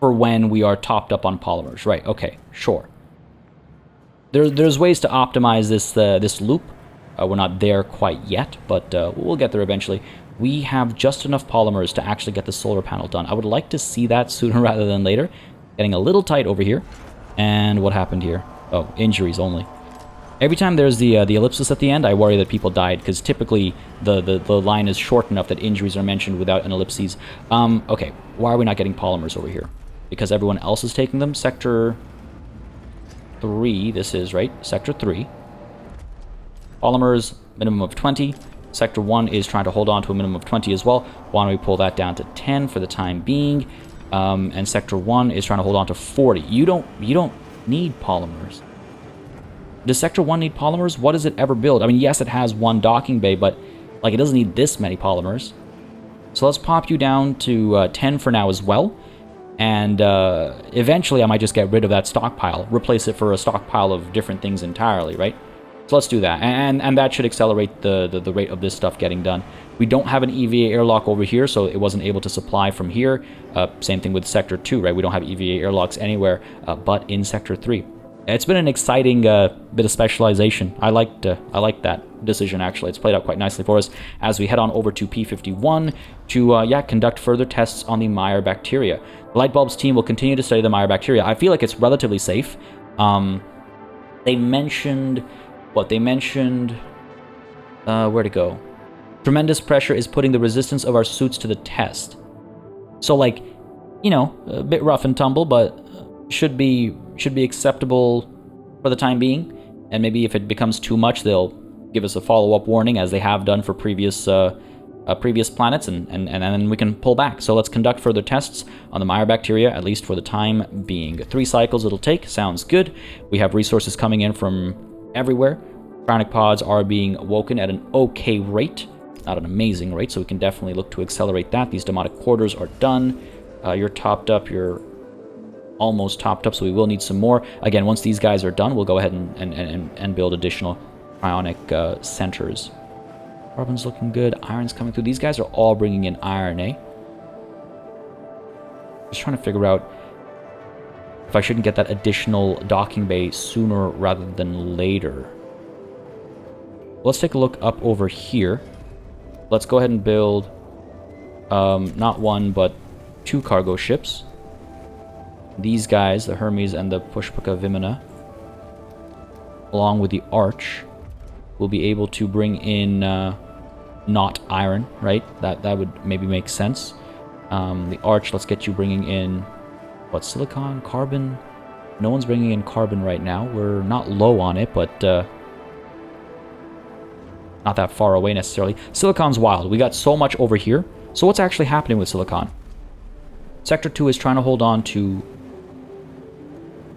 when we are topped up on polymers, right? Okay, sure. There's ways to optimize this loop. We're not there quite yet, but we'll get there eventually. We have just enough polymers to actually get the solar panel done. I would like to see that sooner rather than later. Getting a little tight over here. And what happened here? Oh, injuries only. Every time there's the ellipsis at the end, I worry that people died, because typically the line is short enough that injuries are mentioned without an ellipses. Okay, why are we not getting polymers over here? Because everyone else is taking them? Sector 3, this is, right? Sector 3. Polymers, minimum of 20. Sector 1 is trying to hold on to a minimum of 20 as well. Why don't we pull that down to 10 for the time being? And Sector 1 is trying to hold on to 40. You don't need polymers. Does Sector 1 need polymers? What does it ever build? I mean, yes, it has one docking bay, but like it doesn't need this many polymers. So let's pop you down to 10 for now as well. And eventually I might just get rid of that stockpile, replace it for a stockpile of different things entirely, right? So let's do that, and that should accelerate the rate of this stuff getting done. We don't have an EVA airlock over here, so it wasn't able to supply from here. Same thing with Sector 2, right? We don't have EVA airlocks anywhere but in Sector 3. It's been an exciting bit of specialization. I liked that decision, actually. It's played out quite nicely for us as we head on over to P51 to conduct further tests on the Meyer bacteria. The Lightbulbs team will continue to study the Meyer bacteria. I feel like it's relatively safe. They mentioned... What they mentioned, where to go? Tremendous pressure is putting the resistance of our suits to the test. So, like, a bit rough and tumble, but should be acceptable for the time being. And maybe if it becomes too much, they'll give us a follow-up warning, as they have done for previous planets, and then we can pull back. So let's conduct further tests on the Meyer bacteria, at least for the time being. 3 cycles it'll take. Sounds good. We have resources coming in from everywhere. Cryonic pods are being woken at an okay rate, not an amazing rate, so we can definitely look to accelerate that. These demonic quarters are done. You're topped up, you're almost topped up, so we will need some more. Again, once these guys are done, we'll go ahead and build additional cryonic centers. Carbon's looking good, iron's coming through. These guys are all bringing in iron, eh? Just trying to figure out if I shouldn't get that additional docking bay sooner rather than later. Let's take a look up over here. Let's go ahead and build not one, but 2 cargo ships. These guys, the Hermes and the Pushpaka Vimana, along with the Arch, will be able to bring in not iron, right? That would maybe make sense. The Arch, let's get you bringing in, what, silicon, carbon? No one's bringing in carbon right now. We're not low on it, but not that far away necessarily. Silicon's wild. We got so much over here. So what's actually happening with silicon? Sector 2 is trying to hold on to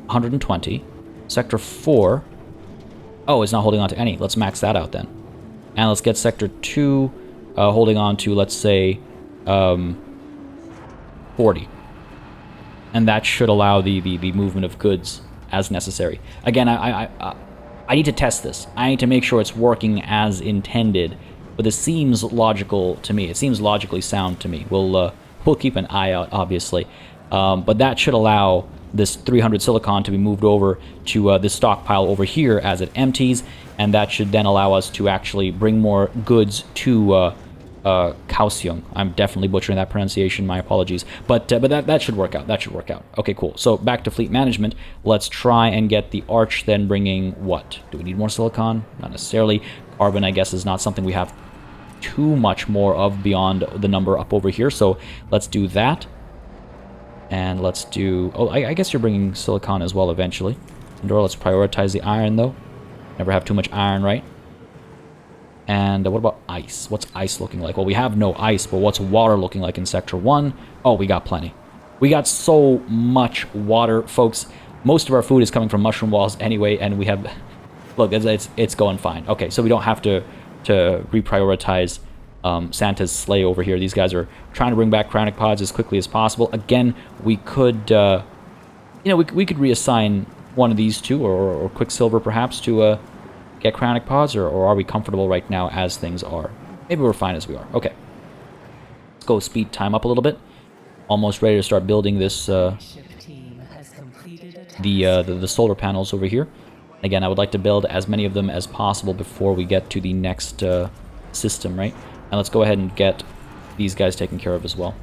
120. Sector 4... Oh, it's not holding on to any. Let's max that out then. And let's get Sector 2 holding on to, let's say, 40. And that should allow the movement of goods as necessary. Again, I need to test this. I need to make sure it's working as intended. But this seems logical to me. It seems logically sound to me. We'll keep an eye out, obviously. But that should allow this 300 silicon to be moved over to this stockpile over here as it empties, and that should then allow us to actually bring more goods to IXION. I'm definitely butchering that pronunciation, my apologies. But that should work out. That should work out. Okay, cool. So back to fleet management. Let's try and get the Arch then bringing what? Do we need more silicon? Not necessarily. Carbon, I guess, is not something we have too much more of beyond the number up over here, so let's do that. And let's do... Oh, I guess you're bringing silicon as well eventually. Endor, let's prioritize the iron, though. Never have too much iron, right? And what about ice? What's ice looking like? Well, we have no ice, but what's water looking like in Sector 1? Oh, we got plenty. We got so much water, folks. Most of our food is coming from mushroom walls anyway, and we have... Look, it's going fine. Okay, so we don't have to reprioritize Santa's sleigh over here. These guys are trying to bring back cryonic pods as quickly as possible. Again, we could, we could reassign one of these two, or Quicksilver perhaps, to get cryonic pods, or are we comfortable right now as things are? Maybe we're fine as we are. Okay. Let's go speed time up a little bit. Almost ready to start building this, the solar panels over here. Again, I would like to build as many of them as possible before we get to the next system, right? And let's go ahead and get these guys taken care of as well.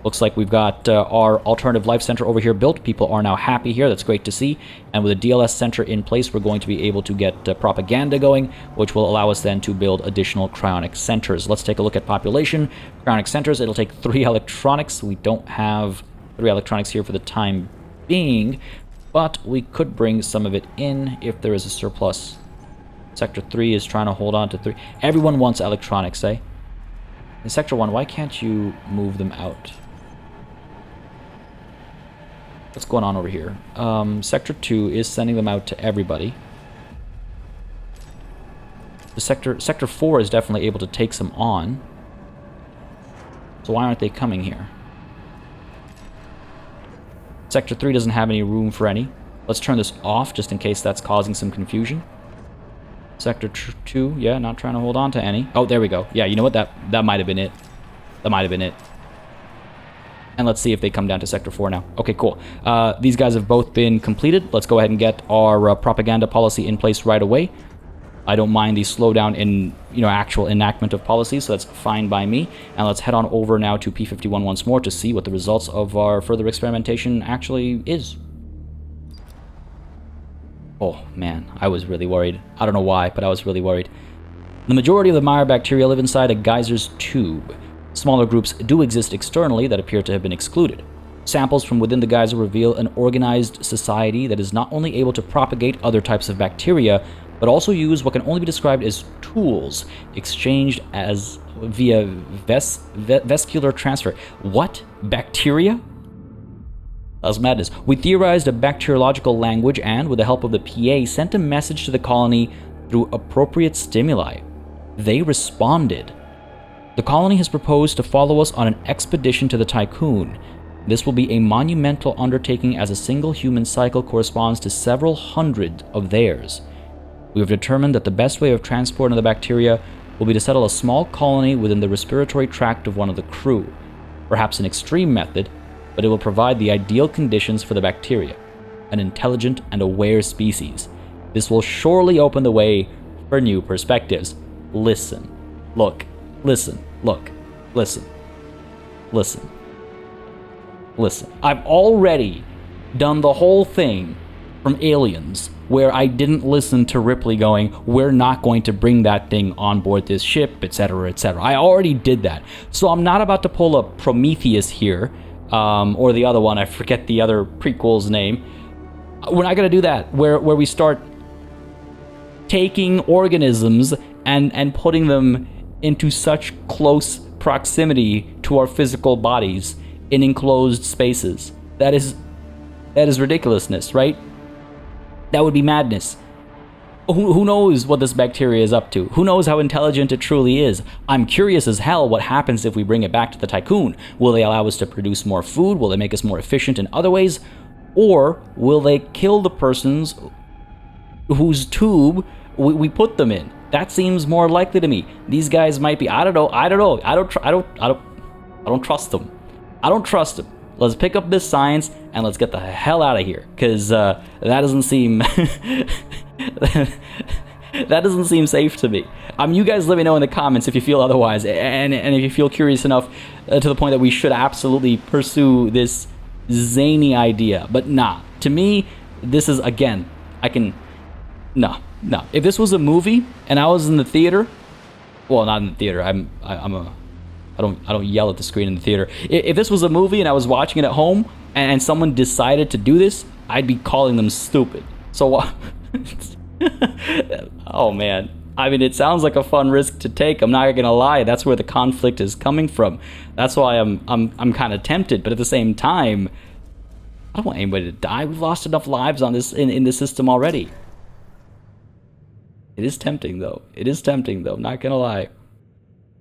Looks like we've got our alternative life center over here built. People are now happy here. That's great to see. And with a DLS center in place, we're going to be able to get propaganda going, which will allow us then to build additional cryonic centers. Let's take a look at population. Cryonic centers, it'll take 3 electronics. We don't have 3 electronics here for the time being, but we could bring some of it in if there is a surplus. Sector 3 is trying to hold on to 3. Everyone wants electronics, eh? In Sector 1, why can't you move them out? What's going on over here? Sector 2 is sending them out to everybody. The Sector 4 is definitely able to take some on. So why aren't they coming here? Sector 3 doesn't have any room for any. Let's turn this off just in case that's causing some confusion. Sector 2, yeah, not trying to hold on to any. Oh, there we go. Yeah, you know what? That might have been it. That might have been it. And let's see if they come down to Sector 4 now. Okay, cool. These guys have both been completed. Let's go ahead and get our propaganda policy in place right away. I don't mind the slowdown in, actual enactment of policies, so that's fine by me. And let's head on over now to P51 once more to see what the results of our further experimentation actually is. Oh, man, I was really worried. I don't know why, but I was really worried. The majority of the Meyer bacteria live inside a geyser's tube. Smaller groups do exist externally that appear to have been excluded. Samples from within the geyser reveal an organized society that is not only able to propagate other types of bacteria, but also use what can only be described as tools exchanged as via vescular transfer. What? Bacteria? That's madness. We theorized a bacteriological language and, with the help of the PA, sent a message to the colony through appropriate stimuli. They responded. The colony has proposed to follow us on an expedition to the Tiqqun. This will be a monumental undertaking as a single human cycle corresponds to several hundred of theirs. We have determined that the best way of transporting the bacteria will be to settle a small colony within the respiratory tract of one of the crew. Perhaps an extreme method, but it will provide the ideal conditions for the bacteria, an intelligent and aware species. This will surely open the way for new perspectives. Listen. Look. Listen. Look. Listen. Listen. I've already done the whole thing from Aliens, where I didn't listen to Ripley going, we're not going to bring that thing on board this ship, etc., etc. I already did that. So I'm not about to pull a Prometheus here, or the other one, I forget the other prequel's name. We're not going to do that, where we start taking organisms and putting them into such close proximity to our physical bodies in enclosed spaces. That is ridiculousness, right? That would be madness. Who knows what this bacteria is up to? Who knows how intelligent it truly is? I'm curious as hell what happens if we bring it back to the Tiqqun. Will they allow us to produce more food? Will they make us more efficient in other ways? Or will they kill the persons whose tube we put them in? That seems more likely to me. These guys might be, I don't know. I don't trust them. I don't trust them. Let's pick up this science and let's get the hell out of here, because that doesn't seem that doesn't seem safe to me. You guys let me know in the comments if you feel otherwise, and if you feel curious enough to the point that we should absolutely pursue this zany idea. But nah, to me, this is, again, no. If this was a movie and I was in the theater, well, not in the theater. I don't yell at the screen in the theater. If this was a movie and I was watching it at home and someone decided to do this, I'd be calling them stupid. So, oh man. I mean, it sounds like a fun risk to take. I'm not gonna lie. That's where the conflict is coming from. That's why I'm kind of tempted. But at the same time, I don't want anybody to die. We've lost enough lives on this in this system already. It is tempting though. Not gonna lie.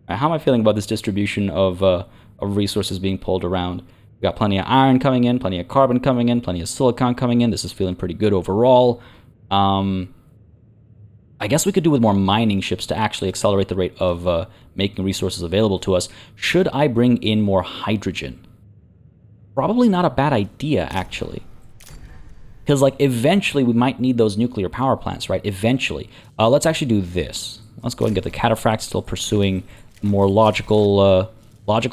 How am I feeling about this distribution of resources being pulled around? We've got plenty of iron coming in, plenty of carbon coming in, plenty of silicon coming in. This is feeling pretty good overall. I guess we could do with more mining ships to actually accelerate the rate of making resources available to us. Should I bring in more hydrogen? Probably not a bad idea, actually. Because, like, eventually we might need those nuclear power plants, right? Eventually. Let's actually do this. Let's go ahead and get the cataphracts still pursuing more logical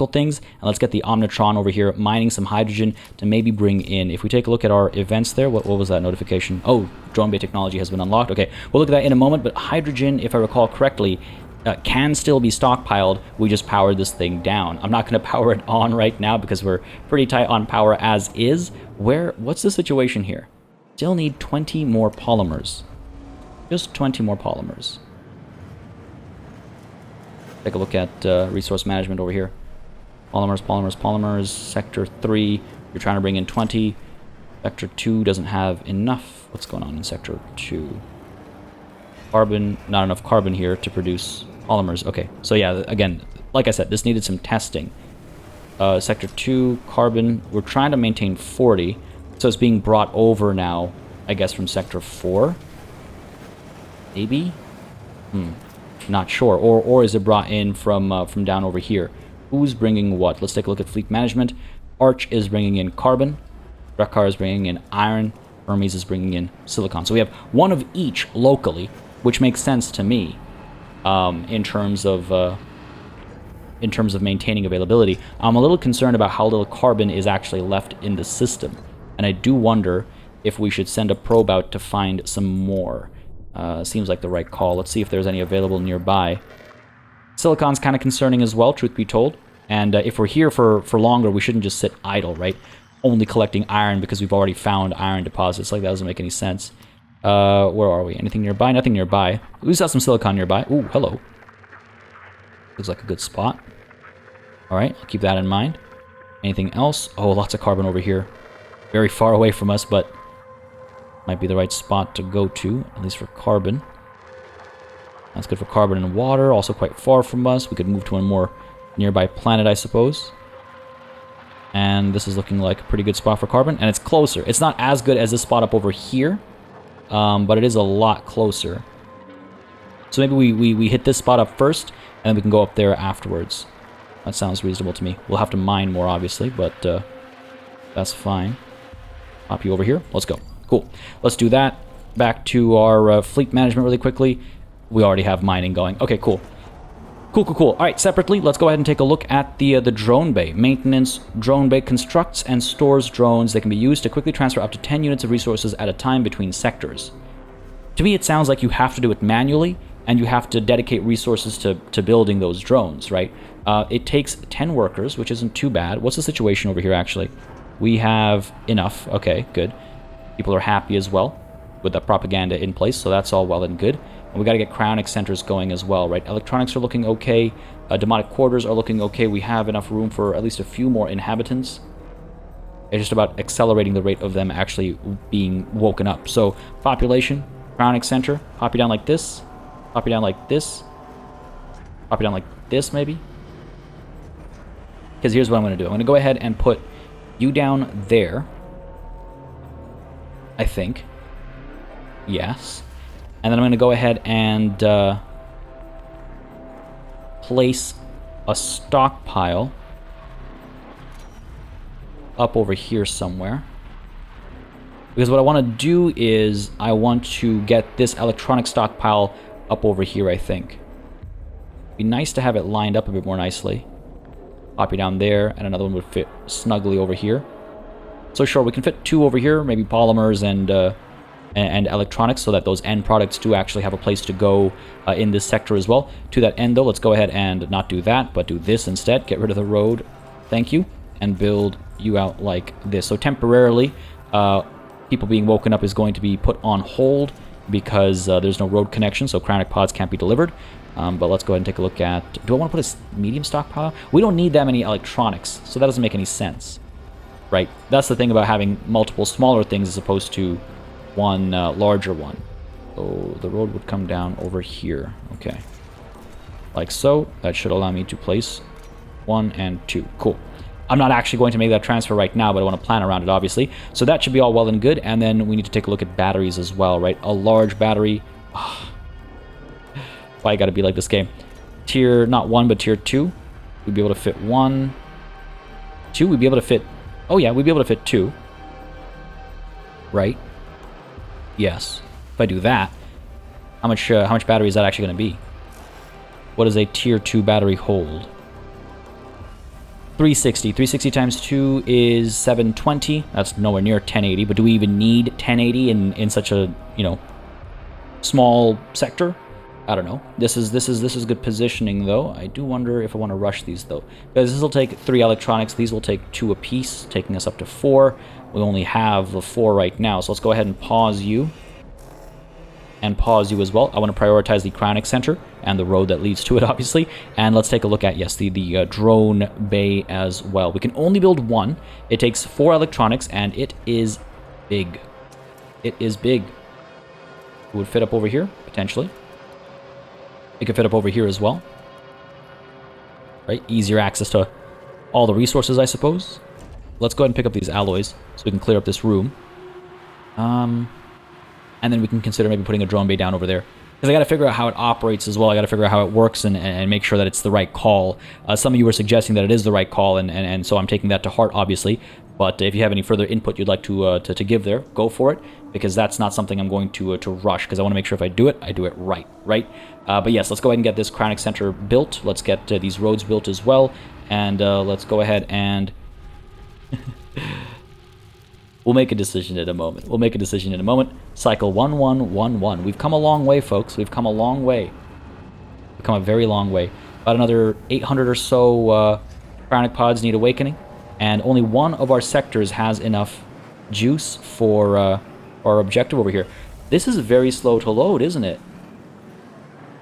things, and let's get the Omnitron over here mining some hydrogen to maybe bring in. If we take a look at our events there, what was that notification? Oh, drone bay technology has been unlocked. Okay, we'll look at that in a moment. But hydrogen, if I recall correctly, can still be stockpiled. We just powered this thing down. I'm not going to power it on right now because we're pretty tight on power as is. What's the situation here? Still need 20 more polymers. Just 20 more polymers. Take a look at resource management over here. Polymers. Sector 3, you're trying to bring in 20. Sector 2 doesn't have enough. What's going on in Sector 2? Carbon, not enough carbon here to produce polymers. Okay, so yeah, again, like I said, this needed some testing. Sector 2, carbon, we're trying to maintain 40. So it's being brought over now, I guess, from Sector 4. Maybe? Not sure. Or is it brought in from down over here? Who's bringing what? Let's take a look at fleet management. Arch is bringing in carbon. Drakkar is bringing in iron. Hermes is bringing in silicon. So we have one of each locally, which makes sense to me in terms of maintaining availability. I'm a little concerned about how little carbon is actually left in the system, and I do wonder if we should send a probe out to find some more. Seems like the right call. Let's see if there's any available nearby. Silicon's kind of concerning as well, truth be told. And if we're here for longer, we shouldn't just sit idle, right? Only collecting iron because we've already found iron deposits. Like, that doesn't make any sense. Where are we? Anything nearby? Nothing nearby. We just have some silicon nearby. Ooh, hello. Looks like a good spot. Alright, I'll keep that in mind. Anything else? Oh, lots of carbon over here. Very far away from us, but might be the right spot to go to, at least for carbon. That's good for carbon and water, also quite far from us. We could move to a more nearby planet, I suppose. And this is looking like a pretty good spot for carbon, and it's closer. It's not as good as this spot up over here, but it is a lot closer. So maybe we hit this spot up first, and then we can go up there afterwards. That sounds reasonable to me. We'll have to mine more, obviously, but that's fine. Pop you over here. Let's go. Cool. Let's do that. Back to our fleet management really quickly. We already have mining going. Okay, cool. Cool, cool, cool. All right, separately, let's go ahead and take a look at the drone bay. Maintenance drone bay constructs and stores drones that can be used to quickly transfer up to 10 units of resources at a time between sectors. To me, it sounds like you have to do it manually, and you have to dedicate resources to building those drones, right? It takes 10 workers, which isn't too bad. What's the situation over here, actually? We have enough. Okay, good. People are happy as well with the propaganda in place, so that's all well and good. And we got to get cryonic centers going as well, right? Electronics are looking okay. Demonic quarters are looking okay. We have enough room for at least a few more inhabitants. It's just about accelerating the rate of them actually being woken up. So, population, cryonic center, pop you down like this, pop you down like this, pop you down like this, maybe. Because here's what I'm going to do. I'm going to go ahead and put you down there. I think. Yes. And then I'm going to go ahead and place a stockpile up over here somewhere. Because what I want to do is I want to get this electronic stockpile up over here, I think. It'd be nice to have it lined up a bit more nicely. Pop you down there, and another one would fit snugly over here. So sure, we can fit 2 over here, maybe polymers and electronics, so that those end products do actually have a place to go in this sector as well. To that end, though, let's go ahead and not do that, but do this instead. Get rid of the road, thank you, and build you out like this. So temporarily, people being woken up is going to be put on hold because there's no road connection, so cryonic pods can't be delivered. But let's go ahead and take a look at... Do I want to put a medium stockpile? We don't need that many electronics, so that doesn't make any sense. Right? That's the thing about having multiple smaller things as opposed to one larger one. So the road would come down over here. Okay. Like so. That should allow me to place 1 and 2. Cool. I'm not actually going to make that transfer right now, but I want to plan around it, obviously. So that should be all well and good. And then we need to take a look at batteries as well, right? A large battery. Why you gotta be like this game? Tier, not 1, but tier 2. We'd be able to fit 1. 2, we'd be able to fit... Oh yeah, we'd be able to fit 2. Right? Yes. If I do that, how much battery is that actually going to be? What does a tier 2 battery hold? 360. 360 times 2 is 720. That's nowhere near 1080, but do we even need 1080 in such a, you know, small sector? I don't know. This is good positioning, though. I do wonder if I want to rush these, though. Because this will take 3 electronics. These will take 2 apiece, taking us up to 4. We only have the 4 right now, so let's go ahead and pause you. And pause you as well. I want to prioritize the cryonic center and the road that leads to it, obviously. And let's take a look at, yes, the drone bay as well. We can only build 1. It takes 4 electronics, and it is big. It is big. It would fit up over here, potentially. It could fit up over here as well. Right? Easier access to all the resources, I suppose. Let's go ahead and pick up these alloys so we can clear up this room. And then we can consider maybe putting a drone bay down over there. Because I got to figure out how it operates as well. I got to figure out how it works and make sure that it's the right call. Some of you were suggesting that it is the right call, and so I'm taking that to heart, obviously. But if you have any further input you'd like to give there, go for it. Because that's not something I'm going to rush. Because I want to make sure if I do it right, right? But yes, let's go ahead and get this cryonic center built. Let's get these roads built as well. And let's go ahead and... We'll make a decision in a moment. Cycle 1111. We've come a long way, folks. We've come a long way. We've come a very long way. About another 800 or so cryonic pods need awakening. And only 1 of our sectors has enough juice for our objective over here. This is very slow to load, isn't it?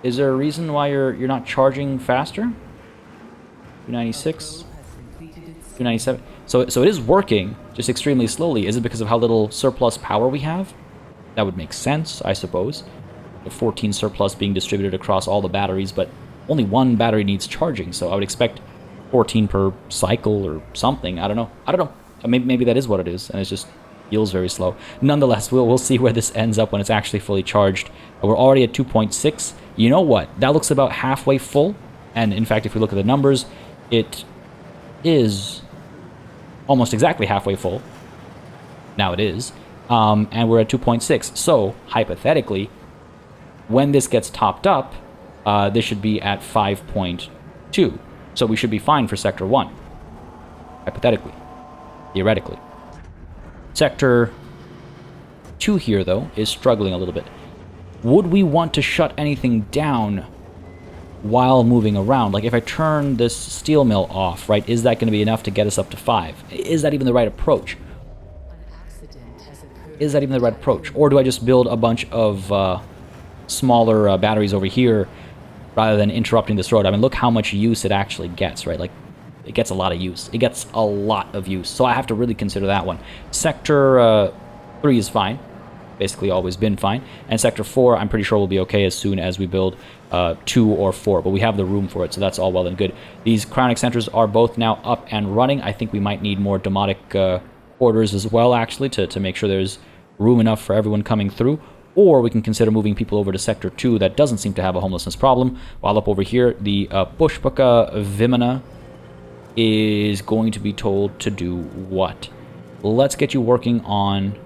Is there a reason why you're not charging faster? 296, 297. So it is working, just extremely slowly. Is it because of how little surplus power we have? That would make sense, I suppose. The 14 surplus being distributed across all the batteries, but only 1 battery needs charging, so I would expect 14 per cycle or something. I don't know. Maybe that is what it is, and it just feels very slow. Nonetheless, we'll see where this ends up when it's actually fully charged. We're already at 2.6. You know what? That looks about halfway full, and in fact, if we look at the numbers, it is almost exactly halfway full. Now it is. And we're at 2.6. So, hypothetically, when this gets topped up, this should be at 5.2. So we should be fine for Sector 1. Hypothetically. Theoretically. Sector 2 here, though, is struggling a little bit. Would we want to shut anything down while moving around? Like, if I turn this steel mill off, right, is that going to be enough to get us up to 5? Is that even the right approach? Is that even the right approach? Or do I just build a bunch of smaller batteries over here rather than interrupting this road? I mean, look how much use it actually gets, right? Like, it gets a lot of use. It gets a lot of use. So I have to really consider that one. Sector 3 is fine. Basically always been fine. And Sector 4, I'm pretty sure will be okay as soon as we build 2 or 4. But we have the room for it, so that's all well and good. These cryonic centers are both now up and running. I think we might need more demotic orders as well, actually, to make sure there's room enough for everyone coming through. Or we can consider moving people over to Sector 2 that doesn't seem to have a homelessness problem. While up over here, the Pushpaka Vimana is going to be told to do what? Let's get you working on...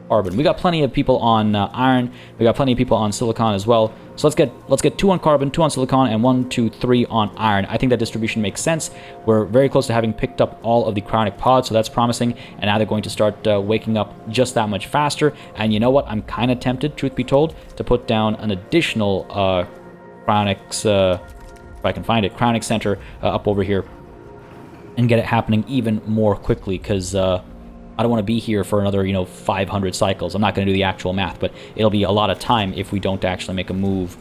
carbon. We got plenty of people on iron. We got plenty of people on silicon as well. So let's get 2 on carbon, 2 on silicon, and 1, 2, 3 on iron. I think that distribution makes sense. We're very close to having picked up all of the cryonic pods, so that's promising. And now they're going to start waking up just that much faster. And you know what? I'm kind of tempted, truth be told, to put down an additional cryonics, if I can find it, cryonic center up over here, and get it happening even more quickly, because I don't want to be here for another, 500 cycles. I'm not going to do the actual math, but it'll be a lot of time if we don't actually make a move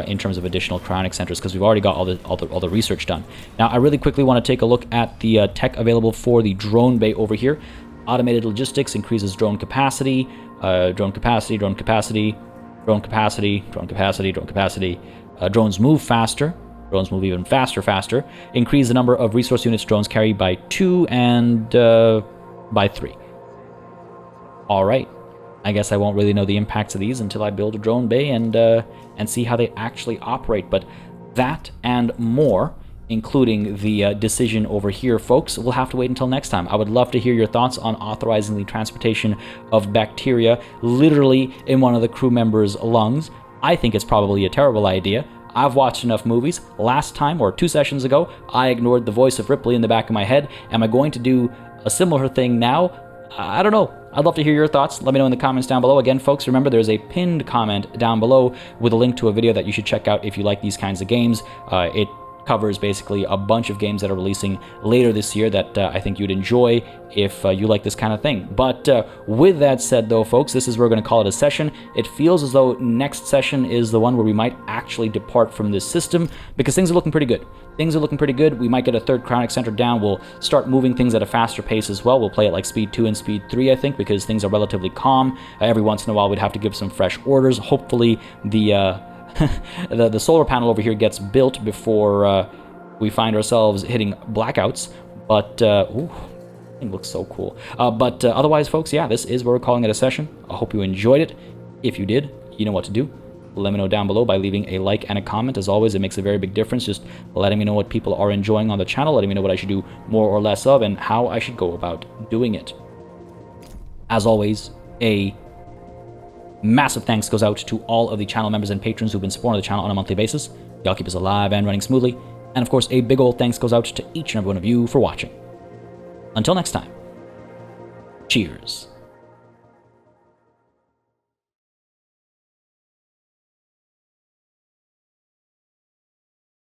in terms of additional cryonic centers, because we've already got all the research done. Now, I really quickly want to take a look at the tech available for the drone bay over here. Automated logistics increases drone capacity, drone capacity, drone capacity, drone capacity, drone capacity, drone capacity. Drones move faster. Drones move even faster. Increase the number of resource units drones carry by 2 and by 3. All right. I guess I won't really know the impacts of these until I build a drone bay and see how they actually operate. But that and more, including the decision over here, folks, we'll have to wait until next time. I would love to hear your thoughts on authorizing the transportation of bacteria literally in one of the crew members' lungs. I think it's probably a terrible idea. I've watched enough movies. Last time, or 2 sessions ago, I ignored the voice of Ripley in the back of my head. Am I going to do a similar thing now? I don't know. I'd love to hear your thoughts. Let me know in the comments down below. Again, folks, remember there's a pinned comment down below with a link to a video that you should check out if you like these kinds of games. It covers basically a bunch of games that are releasing later this year that I think you'd enjoy if you like this kind of thing. But with that said, though, folks, this is where we're going to call it a session. It feels as though next session is the one where we might actually depart from this system, because things are looking pretty good. Things are looking pretty good. We might get a 3rd cryonic center down. We'll start moving things at a faster pace as well. We'll play at like speed 2 and speed 3, I think, because things are relatively calm. Every once in a while, we'd have to give some fresh orders. Hopefully, the the solar panel over here gets built before we find ourselves hitting blackouts. But ooh, it looks so cool. But otherwise, folks, yeah, this is where we're calling it a session. I hope you enjoyed it. If you did, you know what to do. Let me know down below by leaving a like and a comment. As always, it makes a very big difference, just letting me know what people are enjoying on the channel, letting me know what I should do more or less of, and how I should go about doing it. As always, a massive thanks goes out to all of the channel members and patrons who've been supporting the channel on a monthly basis. Y'all keep us alive and running smoothly. And of course, a big old thanks goes out to each and every one of you for watching. Until next time, cheers.